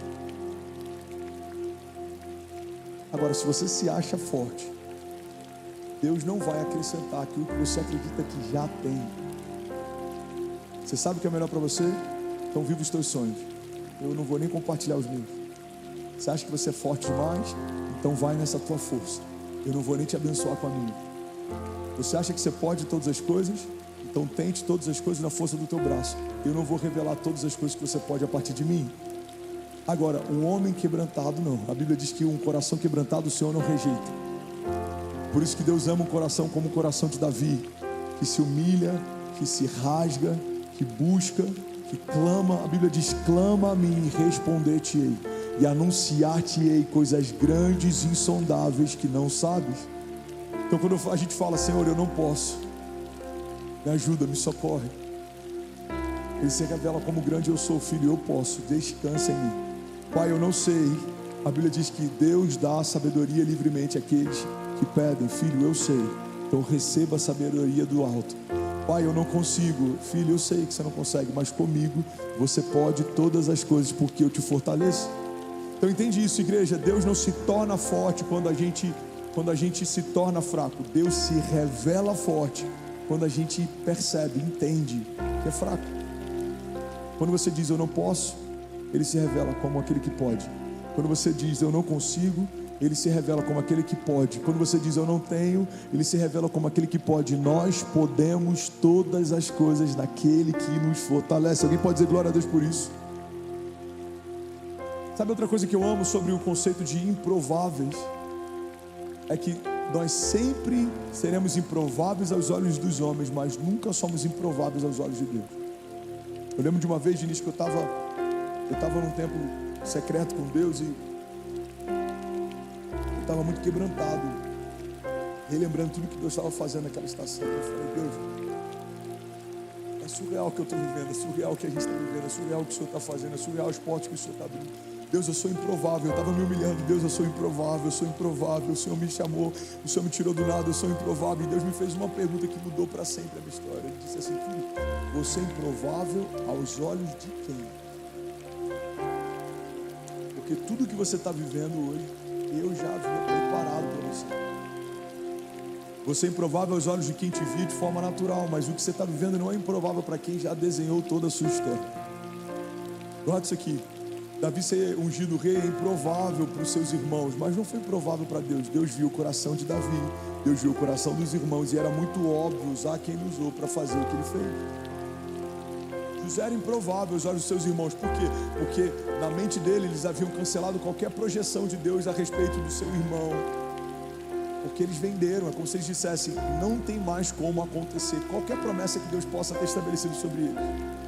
Agora, se você se acha forte, Deus não vai acrescentar aquilo que você acredita que já tem. Você sabe o que é melhor para você? Então viva os teus sonhos. Eu não vou nem compartilhar os meus. Você acha que você é forte demais? Então vai nessa tua força. Eu não vou nem te abençoar com a minha. Você acha que você pode todas as coisas? Então tente todas as coisas na força do teu braço. Eu não vou revelar todas as coisas que você pode a partir de mim. Agora, um homem quebrantado não. A Bíblia diz que um coração quebrantado o Senhor não rejeita. Por isso que Deus ama um coração como o coração de Davi, que se humilha, que se rasga, que busca, que clama. A Bíblia diz: clama a mim e responder-te-ei, e anunciar-te-ei coisas grandes e insondáveis que não sabes. Então quando a gente fala: Senhor, eu não posso, me ajuda, me socorre, Ele se revela como grande eu sou. Filho, eu posso, descansa em mim. Pai, eu não sei. A Bíblia diz que Deus dá sabedoria livremente àqueles que pedem. Filho, eu sei, então receba a sabedoria do alto. Pai, eu não consigo. Filho, eu sei que você não consegue, mas comigo você pode todas as coisas, porque eu te fortaleço. Então entende isso, igreja. Deus não se torna forte quando a gente se torna fraco. Deus se revela forte quando a gente percebe, entende que é fraco. Quando você diz eu não posso, Ele se revela como aquele que pode. Quando você diz eu não consigo, Ele se revela como aquele que pode. Quando você diz eu não tenho, Ele se revela como aquele que pode. Nós podemos todas as coisas naquele que nos fortalece. Alguém pode dizer glória a Deus por isso? Sabe outra coisa que eu amo sobre o conceito de improváveis? É que nós sempre seremos improváveis aos olhos dos homens, mas nunca somos improváveis aos olhos de Deus. Eu lembro de uma vez, Diniz, que eu estava num tempo secreto com Deus e eu estava muito quebrantado, relembrando tudo que Deus estava fazendo naquela estação. Eu falei, Deus, é surreal o que eu estou vivendo, é surreal o que a gente está vivendo, é surreal o que o Senhor está fazendo, é surreal os portos que o Senhor está abrindo. Deus, eu sou improvável. Eu estava me humilhando. Deus, eu sou improvável, eu sou improvável. O Senhor me chamou, o Senhor me tirou do nada, eu sou improvável. E Deus me fez uma pergunta que mudou para sempre a minha história. Ele disse assim, filho, você é improvável aos olhos de quem? Porque tudo que você está vivendo hoje, eu já havia preparado para você. Você é improvável aos olhos de quem te viu de forma natural, mas o que você está vivendo não é improvável para quem já desenhou toda a sua história. Guarda isso aqui. Davi ser ungido rei é improvável para os seus irmãos, mas não foi improvável para Deus. Deus viu o coração de Davi, Deus viu o coração dos irmãos, e era muito óbvio usar quem ele usou para fazer o que ele fez. José era improvável aos olhos dos seus irmãos. Por quê? Porque na mente dele eles haviam cancelado qualquer projeção de Deus a respeito do seu irmão, porque eles venderam. É como se eles dissessem, não tem mais como acontecer qualquer promessa que Deus possa ter estabelecido sobre eles.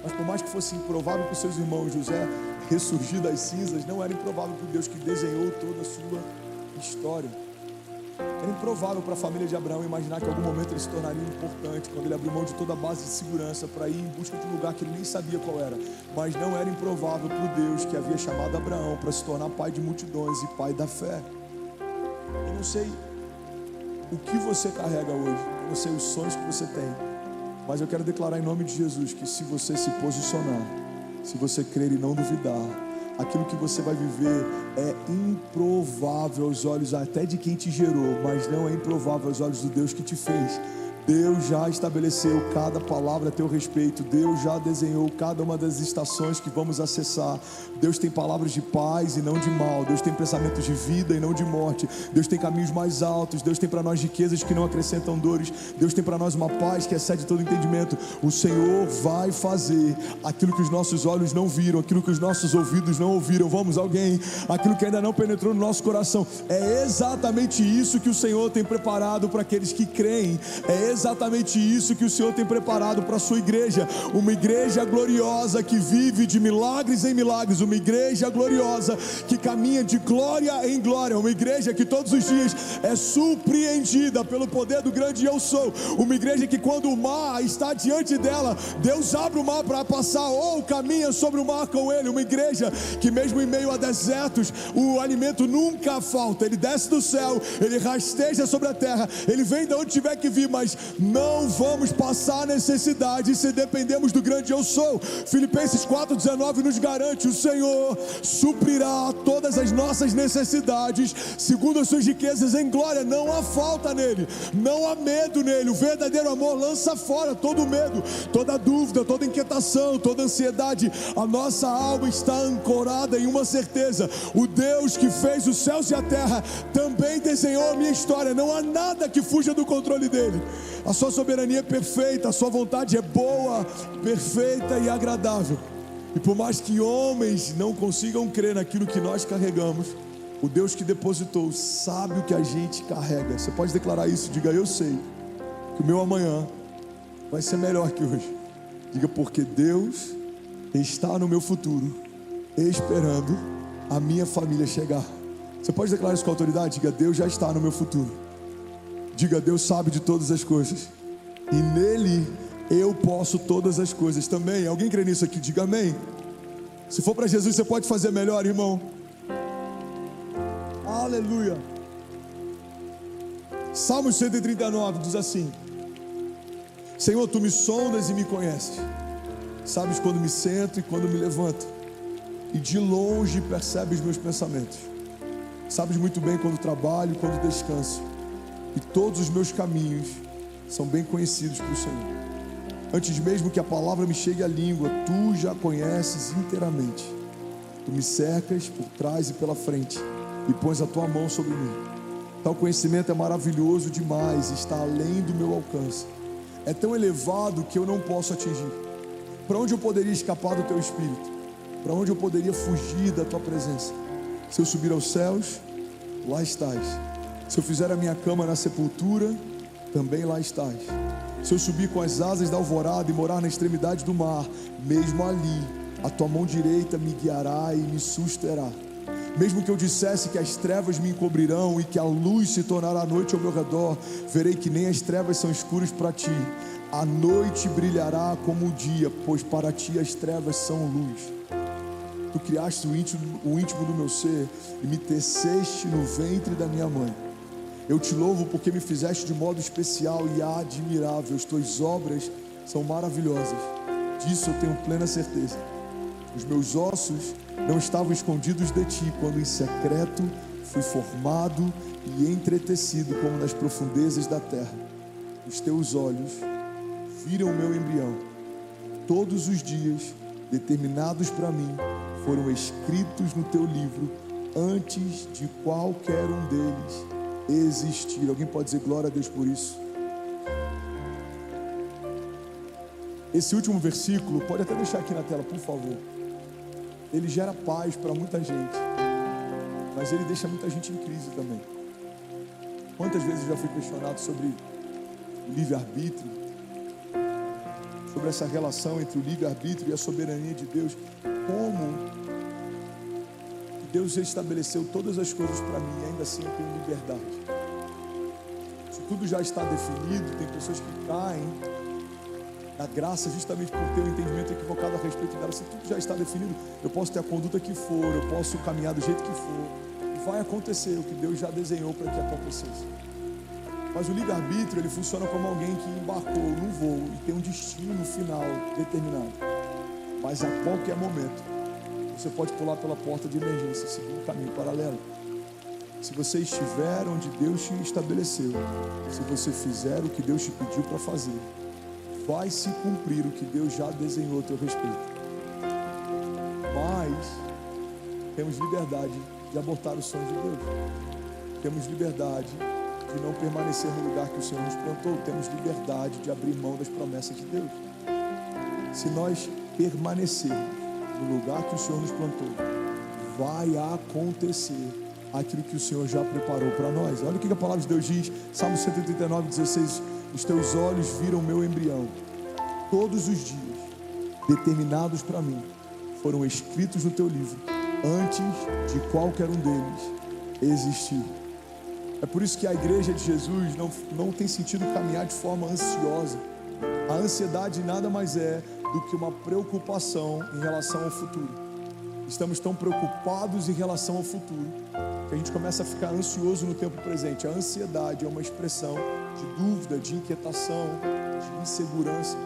Mas por mais que fosse improvável para os seus irmãos, José ressurgir das cinzas, não era improvável para o Deus que desenhou toda a sua história. Era improvável para a família de Abraão imaginar que em algum momento ele se tornaria importante, quando ele abriu mão de toda a base de segurança para ir em busca de um lugar que ele nem sabia qual era. Mas não era improvável para o Deus que havia chamado Abraão para se tornar pai de multidões e pai da fé. Eu não sei o que você carrega hoje, eu não sei os sonhos que você tem, mas eu quero declarar em nome de Jesus que se você se posicionar, se você crer e não duvidar, aquilo que você vai viver é improvável aos olhos até de quem te gerou, mas não é improvável aos olhos do Deus que te fez. Deus já estabeleceu cada palavra a teu respeito. Deus já desenhou cada uma das estações que vamos acessar. Deus tem palavras de paz e não de mal. Deus tem pensamentos de vida e não de morte. Deus tem caminhos mais altos. Deus tem para nós riquezas que não acrescentam dores. Deus tem para nós uma paz que excede todo entendimento. O Senhor vai fazer aquilo que os nossos olhos não viram, aquilo que os nossos ouvidos não ouviram. Vamos, alguém? Aquilo que ainda não penetrou no nosso coração. É exatamente isso que o Senhor tem preparado para aqueles que creem. É exatamente isso que o Senhor tem preparado para a sua igreja. Uma igreja gloriosa que vive de milagres em milagres. Uma igreja gloriosa que caminha de glória em glória. Uma igreja que todos os dias é surpreendida pelo poder do grande eu sou. Uma igreja que quando o mar está diante dela, Deus abre o mar para passar ou caminha sobre o mar com ele. Uma igreja que mesmo em meio a desertos, o alimento nunca falta. Ele desce do céu, ele rasteja sobre a terra, ele vem de onde tiver que vir, mas não vamos passar necessidade se dependemos do grande eu sou. Filipenses 4,19 nos garante: o Senhor suprirá todas as nossas necessidades segundo as suas riquezas em glória. Não há falta nele, não há medo nele. O verdadeiro amor lança fora todo medo, toda dúvida, toda inquietação, toda ansiedade. A nossa alma está ancorada em uma certeza: o Deus que fez os céus e a terra também desenhou a minha história. Não há nada que fuja do controle dele. A sua soberania é perfeita, a sua vontade é boa, perfeita e agradável. E por mais que homens não consigam crer naquilo que nós carregamos, o Deus que depositou sabe o que a gente carrega. Você pode declarar isso? Diga: eu sei que o meu amanhã vai ser melhor que hoje. Diga: porque Deus está no meu futuro, esperando a minha família chegar. Você pode declarar isso com autoridade? Diga: Deus já está no meu futuro. Diga: Deus sabe de todas as coisas e nele eu posso todas as coisas também. Alguém crê nisso aqui? Diga amém. Se for para Jesus, você pode fazer melhor, irmão. Aleluia. Salmo 139 diz assim: Senhor, tu me sondas e me conheces. Sabes quando me sento e quando me levanto, e de longe percebes meus pensamentos. Sabes muito bem quando trabalho e quando descanso, e todos os meus caminhos são bem conhecidos para o Senhor. Antes mesmo que a palavra me chegue à língua, tu já conheces inteiramente. Tu me cercas por trás e pela frente e pões a tua mão sobre mim. Tal conhecimento é maravilhoso demais, está além do meu alcance. É tão elevado que eu não posso atingir. Para onde eu poderia escapar do teu espírito? Para onde eu poderia fugir da tua presença? Se eu subir aos céus, lá estás. Se eu fizer a minha cama na sepultura, também lá estás. Se eu subir com as asas da alvorada e morar na extremidade do mar, mesmo ali, a tua mão direita me guiará e me susterá. Mesmo que eu dissesse que as trevas me encobrirão e que a luz se tornará noite ao meu redor, verei que nem as trevas são escuras para ti. A noite brilhará como o dia, pois para ti as trevas são luz. Tu criaste o íntimo do meu ser e me teceste no ventre da minha mãe. Eu te louvo porque me fizeste de modo especial e admirável. As tuas obras são maravilhosas. Disso eu tenho plena certeza. Os meus ossos não estavam escondidos de ti, quando em secreto fui formado e entretecido como nas profundezas da terra. Os teus olhos viram o meu embrião. Todos os dias determinados para mim foram escritos no teu livro antes de qualquer um deles existir. Alguém pode dizer glória a Deus por isso? Esse último versículo, pode até deixar aqui na tela, por favor. Ele gera paz para muita gente, mas ele deixa muita gente em crise também. Quantas vezes eu já fui questionado sobre o livre-arbítrio, sobre essa relação entre o livre-arbítrio e a soberania de Deus, como Deus estabeleceu todas as coisas para mim e ainda assim eu tenho liberdade. Se tudo já está definido, tem pessoas que caem da graça justamente por ter um entendimento equivocado a respeito dela. Se tudo já está definido, eu posso ter a conduta que for, eu posso caminhar do jeito que for, e vai acontecer o que Deus já desenhou para que acontecesse. Mas o livre-arbítrio, ele funciona como alguém que embarcou num voo e tem um destino final determinado. Mas a qualquer momento, você pode pular pela porta de emergência e seguir um caminho paralelo. Se você estiver onde Deus te estabeleceu, se você fizer o que Deus te pediu para fazer, vai se cumprir o que Deus já desenhou a teu respeito. Mas temos liberdade de abortar os sonhos de Deus. Temos liberdade de não permanecer no lugar que o Senhor nos plantou. Temos liberdade de abrir mão das promessas de Deus. Se nós permanecermos no lugar que o Senhor nos plantou, vai acontecer aquilo que o Senhor já preparou para nós. Olha o que a palavra de Deus diz, Salmo 139:16. Os teus olhos viram meu embrião. Todos os dias determinados para mim foram escritos no teu livro antes de qualquer um deles existir. É por isso que a igreja de Jesus não tem sentido caminhar de forma ansiosa. A ansiedade nada mais é do que uma preocupação em relação ao futuro. Estamos tão preocupados em relação ao futuro que a gente começa a ficar ansioso no tempo presente. A ansiedade é uma expressão de dúvida, de inquietação, de insegurança.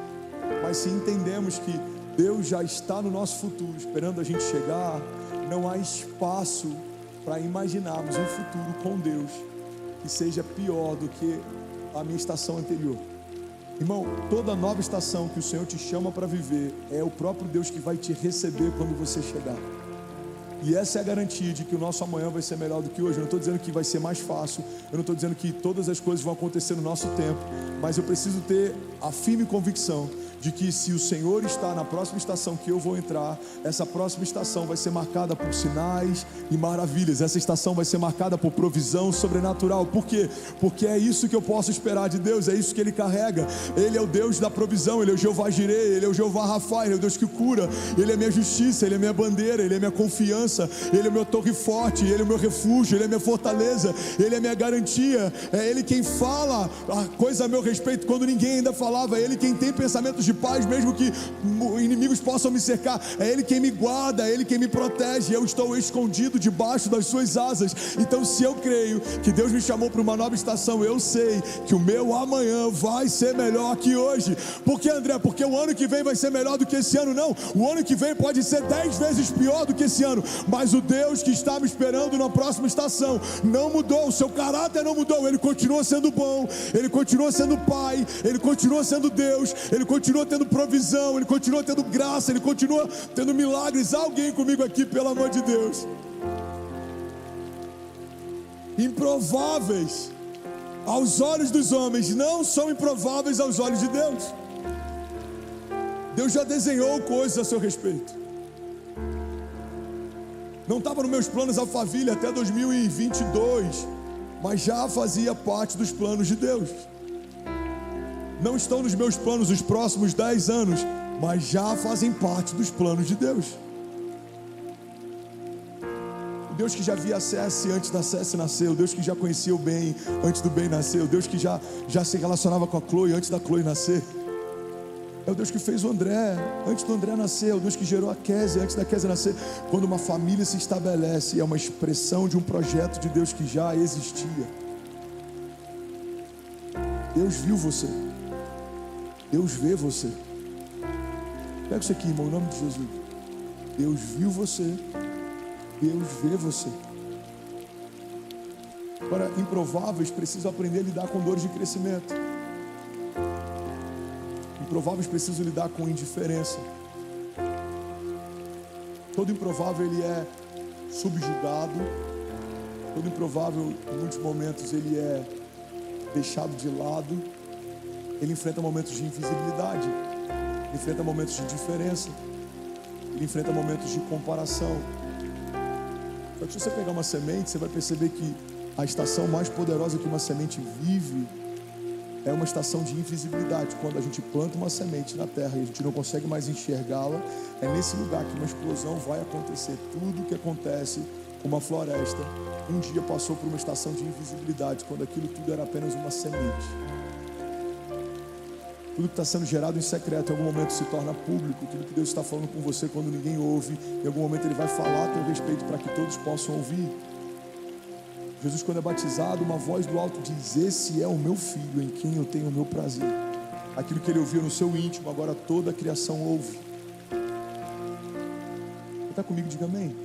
Mas se entendemos que Deus já está no nosso futuro, esperando a gente chegar, não há espaço para imaginarmos um futuro com Deus que seja pior do que a minha estação anterior. Irmão, toda nova estação que o Senhor te chama para viver é o próprio Deus que vai te receber quando você chegar. E essa é a garantia de que o nosso amanhã vai ser melhor do que hoje. Eu não estou dizendo que vai ser mais fácil, eu não estou dizendo que todas as coisas vão acontecer no nosso tempo, mas eu preciso ter a firme convicção de que se o Senhor está na próxima estação que eu vou entrar, essa próxima estação vai ser marcada por sinais e maravilhas. Essa estação vai ser marcada por provisão sobrenatural. Por quê? Porque é isso que eu posso esperar de Deus, é isso que Ele carrega. Ele é o Deus da provisão, Ele é o Jeová Jireh, Ele é o Jeová Rafa, Ele é o Deus que cura, Ele é minha justiça, Ele é minha bandeira, Ele é minha confiança, Ele é meu torre forte, Ele é meu refúgio, Ele é minha fortaleza, Ele é minha garantia. É Ele quem fala a coisa a meu respeito quando ninguém ainda falava. É Ele quem tem pensamentos de paz, mesmo que inimigos possam me cercar. É Ele quem me guarda, é Ele quem me protege. Eu estou escondido debaixo das suas asas. Então, se eu creio que Deus me chamou para uma nova estação, eu sei que o meu amanhã vai ser melhor que hoje. Por que, André? Porque o ano que vem vai ser melhor do que esse ano? Não, o ano que vem pode ser 10 vezes pior do que esse ano, mas o Deus que está me esperando na próxima estação não mudou, o seu caráter não mudou. Ele continua sendo bom, Ele continua sendo Pai, Ele continua sendo Deus, Ele continua continua tendo provisão, Ele continua tendo graça, Ele continua tendo milagres. Há alguém comigo aqui, pelo amor de Deus? Improváveis aos olhos dos homens não são improváveis aos olhos de Deus. Deus já desenhou coisas a seu respeito. Não estava nos meus planos Alphaville até 2022, mas já fazia parte dos planos de Deus. Não estão nos meus planos os próximos 10 anos, mas já fazem parte dos planos de Deus. O Deus que já via a Cessi antes da Cessi nascer, o Deus que já conhecia o bem antes do bem nascer, o Deus que já se relacionava com a Chloe antes da Chloe nascer. É o Deus que fez o André antes do André nascer, é o Deus que gerou a Kézia antes da Kézia nascer. Quando uma família se estabelece, é uma expressão de um projeto de Deus que já existia. Deus viu você, Deus vê você. Pega isso aqui, irmão, em nome de Jesus. Deus viu você, Deus vê você. Agora, improváveis precisam aprender a lidar com dores de crescimento. Improváveis precisam lidar com indiferença. Todo improvável ele é subjugado. Todo improvável, em muitos momentos, ele é deixado de lado. Ele enfrenta momentos de invisibilidade. Ele enfrenta momentos de diferença. Ele enfrenta momentos de comparação. Só que se você pegar uma semente, você vai perceber que a estação mais poderosa que uma semente vive é uma estação de invisibilidade. Quando a gente planta uma semente na terra e a gente não consegue mais enxergá-la, é nesse lugar que uma explosão vai acontecer. Tudo que acontece com uma floresta, um dia passou por uma estação de invisibilidade, quando aquilo tudo era apenas uma semente. Tudo que está sendo gerado em secreto, em algum momento se torna público. Tudo que Deus está falando com você quando ninguém ouve, em algum momento Ele vai falar a teu respeito para que todos possam ouvir. Jesus, quando é batizado, uma voz do alto diz: esse é o meu filho, em quem eu tenho o meu prazer. Aquilo que ele ouviu no seu íntimo, agora toda a criação ouve. Você está comigo? Diga amém.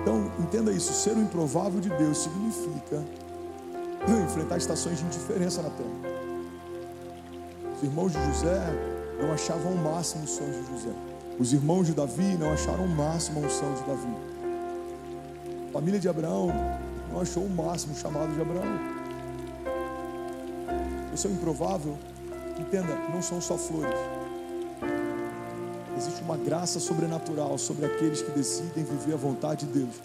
Então, entenda isso. Ser o improvável de Deus significa enfrentar estações de indiferença na terra. Os irmãos de José não achavam o máximo os sonhos de José. Os irmãos de Davi não acharam o máximo a unção de Davi. A família de Abraão não achou o máximo o chamado de Abraão. Você é o improvável, entenda, não são só flores. Existe uma graça sobrenatural sobre aqueles que decidem viver a vontade de Deus.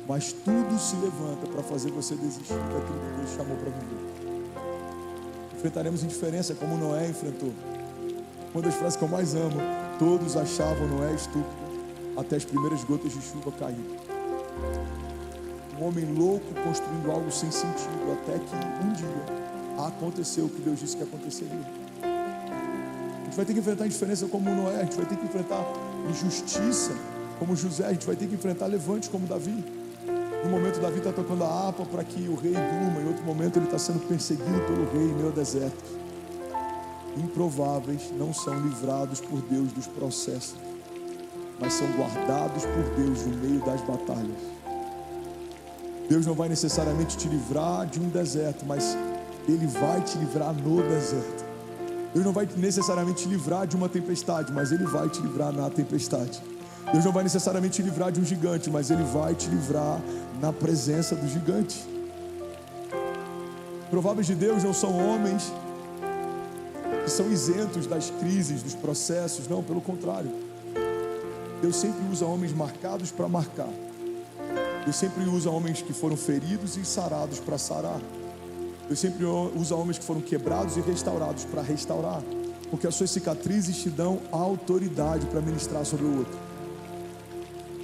Mas tudo se levanta para fazer você desistir daquilo que Deus chamou para viver. Enfrentaremos indiferença como Noé enfrentou. Uma das frases que eu mais amo: todos achavam Noé estúpido até as primeiras gotas de chuva caírem. Um homem louco construindo algo sem sentido, até que um dia aconteceu o que Deus disse que aconteceria. A gente vai ter que enfrentar indiferença como Noé, a gente vai ter que enfrentar injustiça como José, a gente vai ter que enfrentar levantes como Davi. Em um momento Davi está tocando a harpa para que o rei durma, em outro momento ele está sendo perseguido pelo rei em meio ao deserto. Improváveis não são livrados por Deus dos processos, mas são guardados por Deus no meio das batalhas. Deus não vai necessariamente te livrar de um deserto, mas Ele vai te livrar no deserto. Deus não vai necessariamente te livrar de uma tempestade, mas Ele vai te livrar na tempestade. Deus não vai necessariamente te livrar de um gigante, mas Ele vai te livrar na presença do gigante. Prováveis de Deus não são homens que são isentos das crises, dos processos. Não, pelo contrário. Deus sempre usa homens marcados para marcar. Deus sempre usa homens que foram feridos e sarados para sarar. Deus sempre usa homens que foram quebrados e restaurados para restaurar. Porque as suas cicatrizes te dão autoridade para ministrar sobre o outro.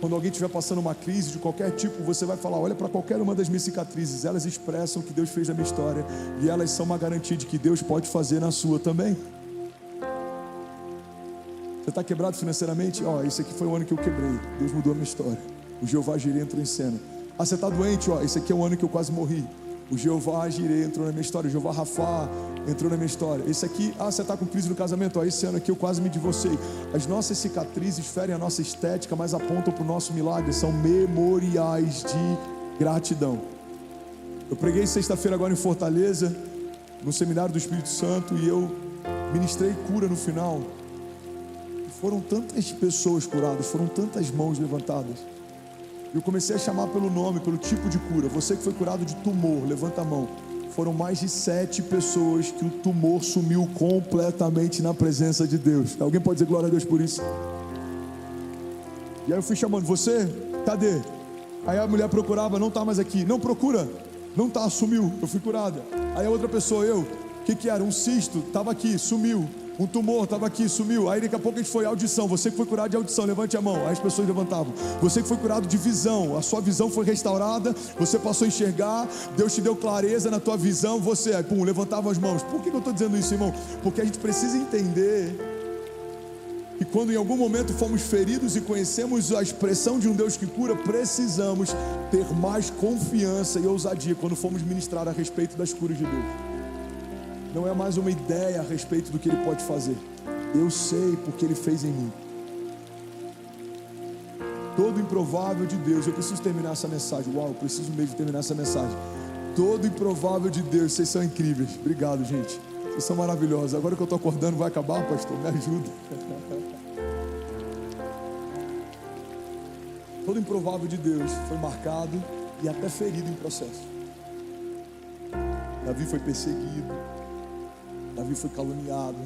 Quando alguém estiver passando uma crise de qualquer tipo, você vai falar: olha para qualquer uma das minhas cicatrizes, elas expressam o que Deus fez na minha história, e elas são uma garantia de que Deus pode fazer na sua também. Você está quebrado financeiramente? Esse aqui foi o ano que eu quebrei, Deus mudou a minha história. O Jeová Jireh entrou em cena. Você está doente? Esse aqui é o ano que eu quase morri. O Jeová Jireh entrou na minha história. O Jeová Rafá entrou na minha história. Esse aqui, você está com crise no casamento? Esse ano aqui eu quase me divorciei. As nossas cicatrizes ferem a nossa estética, mas apontam para o nosso milagre. São memoriais de gratidão. Eu preguei sexta-feira agora em Fortaleza, no Seminário do Espírito Santo, e eu ministrei cura no final. E foram tantas pessoas curadas, foram tantas mãos levantadas. Eu comecei a chamar pelo nome, pelo tipo de cura. Você que foi curado de tumor, levanta a mão. Foram mais de 7 pessoas que o tumor sumiu completamente na presença de Deus. Alguém pode dizer glória a Deus por isso? E aí eu fui chamando, você, cadê? Aí a mulher procurava, não está mais aqui. Não procura, não está, sumiu, eu fui curada. Aí a outra pessoa, o que era? Um cisto, estava aqui, sumiu. Um tumor, estava aqui, sumiu. Aí daqui a pouco a gente foi audição. Você que foi curado de audição, levante a mão. Aí as pessoas levantavam. Você que foi curado de visão, a sua visão foi restaurada. Você passou a enxergar, Deus te deu clareza na tua visão. Você, aí pum, levantava as mãos. Por que eu estou dizendo isso, irmão? Porque a gente precisa entender que quando em algum momento fomos feridos e conhecemos a expressão de um Deus que cura, precisamos ter mais confiança e ousadia quando formos ministrar a respeito das curas de Deus. Não é mais uma ideia a respeito do que Ele pode fazer. Eu sei porque Ele fez em mim. Todo improvável de Deus, eu preciso terminar essa mensagem. Uau, eu preciso mesmo terminar essa mensagem. Todo improvável de Deus, vocês são incríveis. Obrigado, gente. Vocês são maravilhosos. Agora que eu estou acordando, vai acabar, pastor? Me ajuda. Todo improvável de Deus foi marcado e até ferido em processo. Davi foi perseguido. Davi foi caluniado.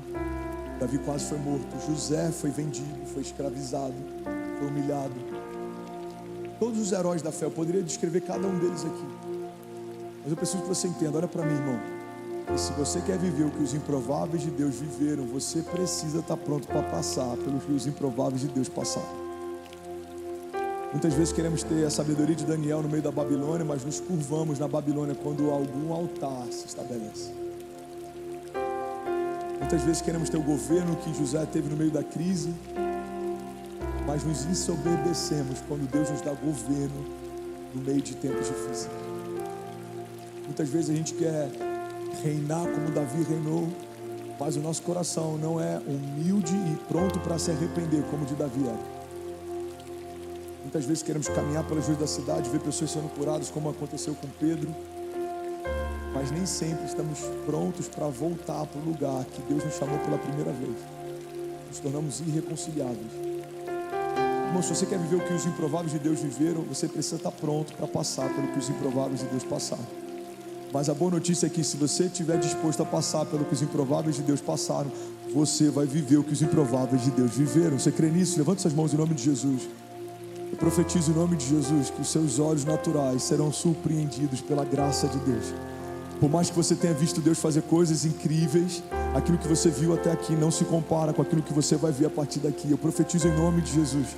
Davi quase foi morto. José foi vendido, foi escravizado, foi humilhado. Todos os heróis da fé, eu poderia descrever cada um deles aqui. Mas eu preciso que você entenda, olha para mim, irmão. E se você quer viver o que os improváveis de Deus viveram, você precisa estar pronto para passar pelo que os improváveis de Deus passaram. Muitas vezes queremos ter a sabedoria de Daniel no meio da Babilônia, mas nos curvamos na Babilônia quando algum altar se estabelece. Muitas vezes queremos ter o governo que José teve no meio da crise, mas nos ensoberbecemos quando Deus nos dá governo no meio de tempos difíceis. Muitas vezes a gente quer reinar como Davi reinou, mas o nosso coração não é humilde e pronto para se arrepender como o de Davi era. Muitas vezes queremos caminhar pelas ruas da cidade, ver pessoas sendo curadas, como aconteceu com Pedro, mas nem sempre estamos prontos para voltar para o lugar que Deus nos chamou pela primeira vez. Nos tornamos irreconciliáveis. Irmão, se você quer viver o que os improváveis de Deus viveram, você precisa estar pronto para passar pelo que os improváveis de Deus passaram. Mas a boa notícia é que se você estiver disposto a passar pelo que os improváveis de Deus passaram, você vai viver o que os improváveis de Deus viveram. Você crê nisso? Levante suas mãos em nome de Jesus. Eu profetizo em nome de Jesus que os seus olhos naturais serão surpreendidos pela graça de Deus. Por mais que você tenha visto Deus fazer coisas incríveis, aquilo que você viu até aqui não se compara com aquilo que você vai ver a partir daqui. Eu profetizo em nome de Jesus.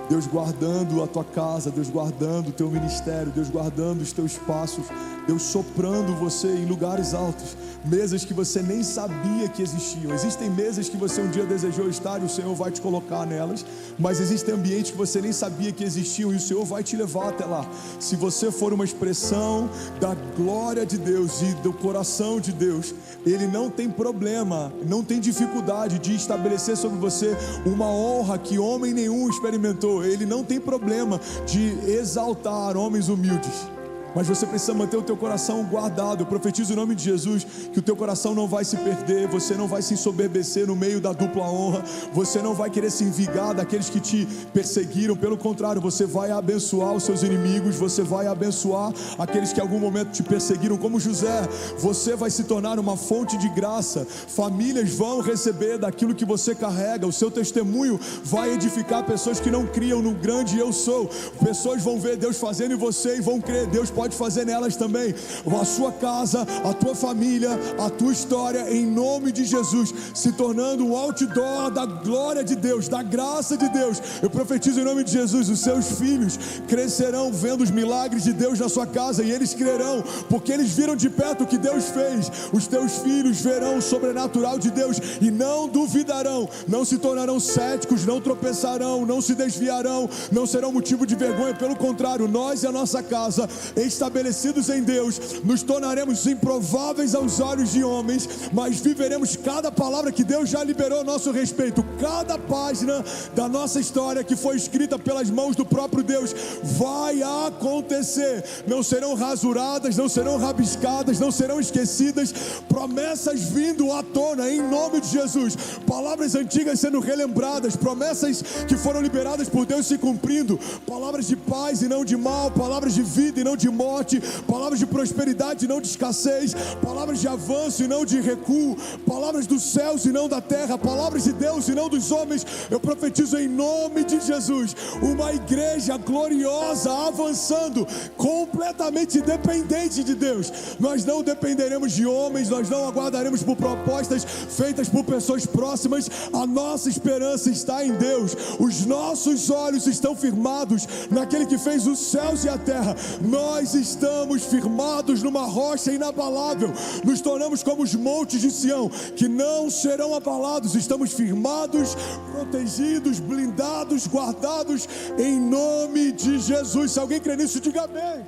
Deus guardando a tua casa, Deus guardando o teu ministério, Deus guardando os teus passos, Deus soprando você em lugares altos, mesas que você nem sabia que existiam. Existem mesas que você um dia desejou estar e o Senhor vai te colocar nelas, mas existem ambientes que você nem sabia que existiam e o Senhor vai te levar até lá. Se você for uma expressão da glória de Deus e do coração de Deus, Ele não tem problema, não tem dificuldade de estabelecer sobre você uma honra que homem nenhum experimentou. Ele não tem problema de exaltar homens humildes, mas você precisa manter o teu coração guardado. Eu profetizo em nome de Jesus que o teu coração não vai se perder, você não vai se ensoberbecer no meio da dupla honra, você não vai querer se envigar daqueles que te perseguiram. Pelo contrário, você vai abençoar os seus inimigos, você vai abençoar aqueles que em algum momento te perseguiram, como José. Você vai se tornar uma fonte de graça, famílias vão receber daquilo que você carrega, o seu testemunho vai edificar pessoas que não criam no grande eu sou. Pessoas vão ver Deus fazendo em você e vão crer, Deus pode fazer nelas também. A sua casa, a tua família, a tua história, em nome de Jesus, se tornando um outdoor da glória de Deus, da graça de Deus. Eu profetizo em nome de Jesus, os seus filhos crescerão vendo os milagres de Deus na sua casa, e eles crerão, porque eles viram de perto o que Deus fez. Os teus filhos verão o sobrenatural de Deus e não duvidarão, não se tornarão céticos, não tropeçarão, não se desviarão, não serão motivo de vergonha. Pelo contrário, nós e a nossa casa estabelecidos em Deus, nos tornaremos improváveis aos olhos de homens, mas viveremos cada palavra que Deus já liberou a nosso respeito. Cada página da nossa história que foi escrita pelas mãos do próprio Deus vai acontecer. Não serão rasuradas, não serão rabiscadas, não serão esquecidas. Promessas vindo à tona em nome de Jesus. Palavras antigas sendo relembradas, promessas que foram liberadas por Deus se cumprindo. Palavras de paz e não de mal, palavras de vida e não de morte, palavras de prosperidade e não de escassez, palavras de avanço e não de recuo, palavras dos céus e não da terra, palavras de Deus e não dos homens. Eu profetizo em nome de Jesus uma igreja gloriosa avançando, completamente dependente de Deus. Nós não dependeremos de homens, nós não aguardaremos por propostas feitas por pessoas próximas. A nossa esperança está em Deus. Os nossos olhos estão firmados naquele que fez os céus e a terra. Nós estamos firmados numa rocha inabalável. Nos tornamos como os montes de Sião, que não serão abalados. Estamos firmados, protegidos, blindados, guardados em nome de Jesus. Se alguém crê nisso, diga amém.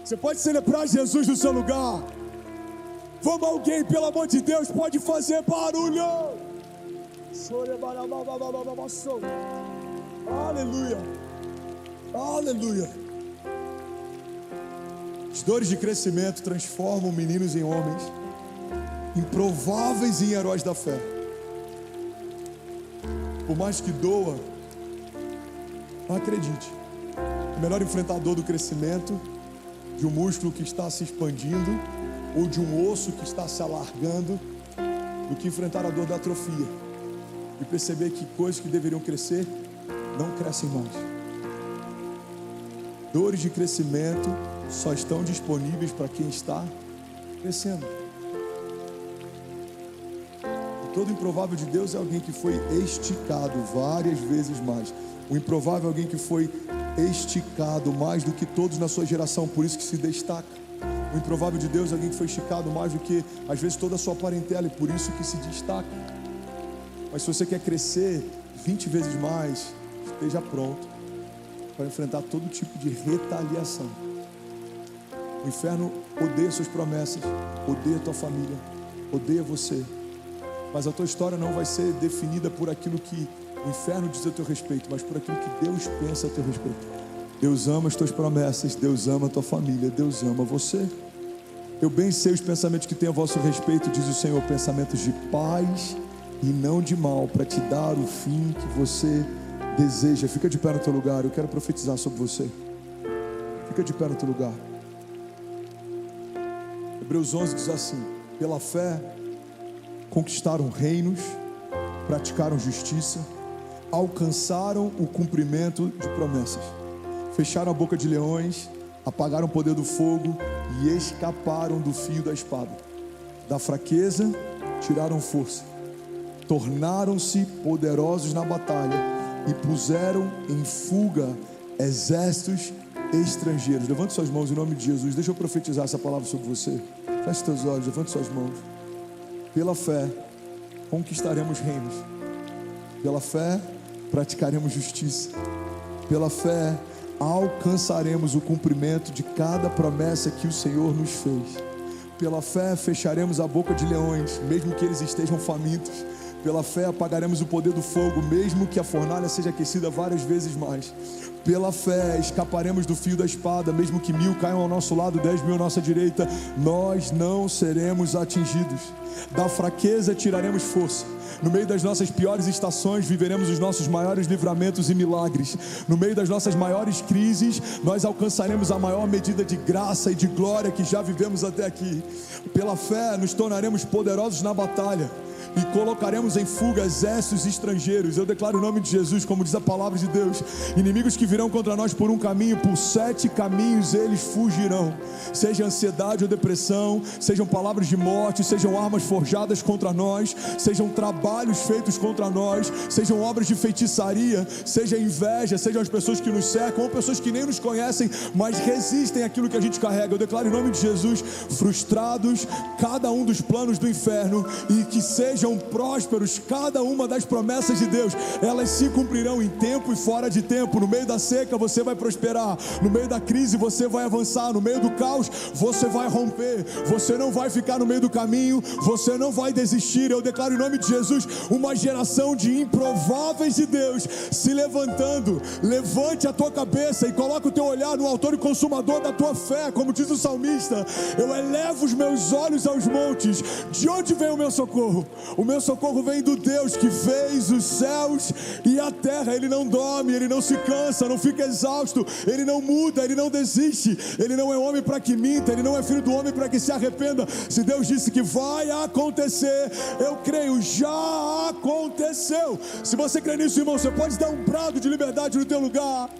Você pode celebrar Jesus no seu lugar. Vamos, alguém, pelo amor de Deus, pode fazer barulho. Aleluia. Aleluia. As dores de crescimento transformam meninos em homens, improváveis em heróis da fé. Por mais que doa, acredite, é melhor enfrentar a dor do crescimento de um músculo que está se expandindo ou de um osso que está se alargando do que enfrentar a dor da atrofia e perceber que coisas que deveriam crescer não crescem mais. Dores de crescimento só estão disponíveis para quem está crescendo. E todo improvável de Deus é alguém que foi esticado várias vezes mais. O improvável é alguém que foi esticado mais do que todos na sua geração, por isso que se destaca. O improvável de Deus é alguém que foi esticado mais do que às vezes toda a sua parentela, e por isso que se destaca. Mas se você quer crescer 20 vezes mais, esteja pronto para enfrentar todo tipo de retaliação. O inferno odeia suas promessas, odeia tua família, odeia você. Mas a tua história não vai ser definida por aquilo que o inferno diz a teu respeito, mas por aquilo que Deus pensa a teu respeito. Deus ama as tuas promessas, Deus ama a tua família, Deus ama você. Eu bem sei os pensamentos que tenho a vosso respeito, diz o Senhor, pensamentos de paz e não de mal, para te dar o fim que você deseja. Fica de pé no teu lugar, eu quero profetizar sobre você. Fica de pé no teu lugar. Hebreus 11 diz assim: pela fé conquistaram reinos, praticaram justiça, alcançaram o cumprimento de promessas, fecharam a boca de leões, apagaram o poder do fogo e escaparam do fio da espada. Da fraqueza tiraram força, tornaram-se poderosos na batalha e puseram em fuga exércitos estrangeiros. Levante suas mãos em nome de Jesus. Deixa eu profetizar essa palavra sobre você. Feche teus olhos, levante suas mãos. Pela fé conquistaremos reinos, pela fé praticaremos justiça, pela fé alcançaremos o cumprimento de cada promessa que o Senhor nos fez. Pela fé fecharemos a boca de leões, mesmo que eles estejam famintos. Pela fé apagaremos o poder do fogo, mesmo que a fornalha seja aquecida várias vezes mais. Pela fé escaparemos do fio da espada, mesmo que 1000 caiam ao nosso lado, 10.000 à nossa direita, nós não seremos atingidos. Da fraqueza tiraremos força. No meio das nossas piores estações, viveremos os nossos maiores livramentos e milagres. No meio das nossas maiores crises, nós alcançaremos a maior medida de graça e de glória que já vivemos até aqui. Pela fé, nos tornaremos poderosos na batalha e colocaremos em fuga exércitos estrangeiros. Eu declaro o nome de Jesus, como diz a palavra de Deus: inimigos que virão contra nós por um caminho, por 7 caminhos eles fugirão. Seja ansiedade ou depressão, sejam palavras de morte, sejam armas forjadas contra nós, sejam trabalhos feitos contra nós, sejam obras de feitiçaria, seja inveja, sejam as pessoas que nos cercam ou pessoas que nem nos conhecem, mas resistem àquilo que a gente carrega. Eu declaro em nome de Jesus, frustrados cada um dos planos do inferno, e que seja sejam prósperos. Cada uma das promessas de Deus, elas se cumprirão em tempo e fora de tempo. No meio da seca você vai prosperar, no meio da crise você vai avançar, no meio do caos você vai romper. Você não vai ficar no meio do caminho, você não vai desistir. Eu declaro em nome de Jesus uma geração de improváveis de Deus se levantando. Levante a tua cabeça e coloca o teu olhar no autor e consumador da tua fé, como diz o salmista: eu elevo os meus olhos aos montes. De onde vem o meu socorro? O meu socorro vem do Deus que fez os céus e a terra. Ele não dorme, ele não se cansa, não fica exausto, ele não muda, ele não desiste. Ele não é homem para que minta, ele não é filho do homem para que se arrependa. Se Deus disse que vai acontecer, eu creio, já aconteceu. Se você crê nisso, irmão, você pode dar um brado de liberdade no teu lugar.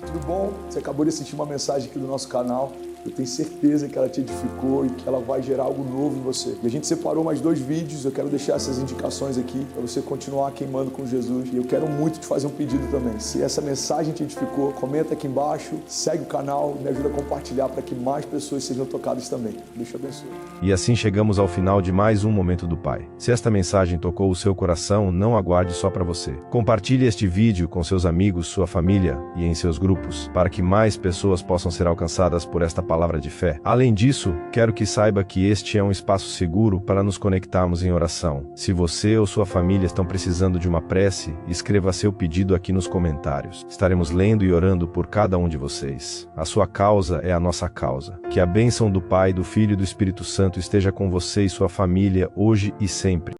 Tudo bom? Você acabou de assistir uma mensagem aqui do nosso canal. Eu tenho certeza que ela te edificou e que ela vai gerar algo novo em você. E a gente separou mais 2 vídeos, eu quero deixar essas indicações aqui para você continuar queimando com Jesus. E eu quero muito te fazer um pedido também. Se essa mensagem te edificou, comenta aqui embaixo, segue o canal, me ajuda a compartilhar para que mais pessoas sejam tocadas também. Deus te abençoe. E assim chegamos ao final de mais um Momento do Pai. Se esta mensagem tocou o seu coração, não aguarde só para você. Compartilhe este vídeo com seus amigos, sua família e em seus grupos, para que mais pessoas possam ser alcançadas por esta palavra de fé. Além disso, quero que saiba que este é um espaço seguro para nos conectarmos em oração. Se você ou sua família estão precisando de uma prece, escreva seu pedido aqui nos comentários. Estaremos lendo e orando por cada um de vocês. A sua causa é a nossa causa. Que a bênção do Pai, do Filho e do Espírito Santo esteja com você e sua família hoje e sempre.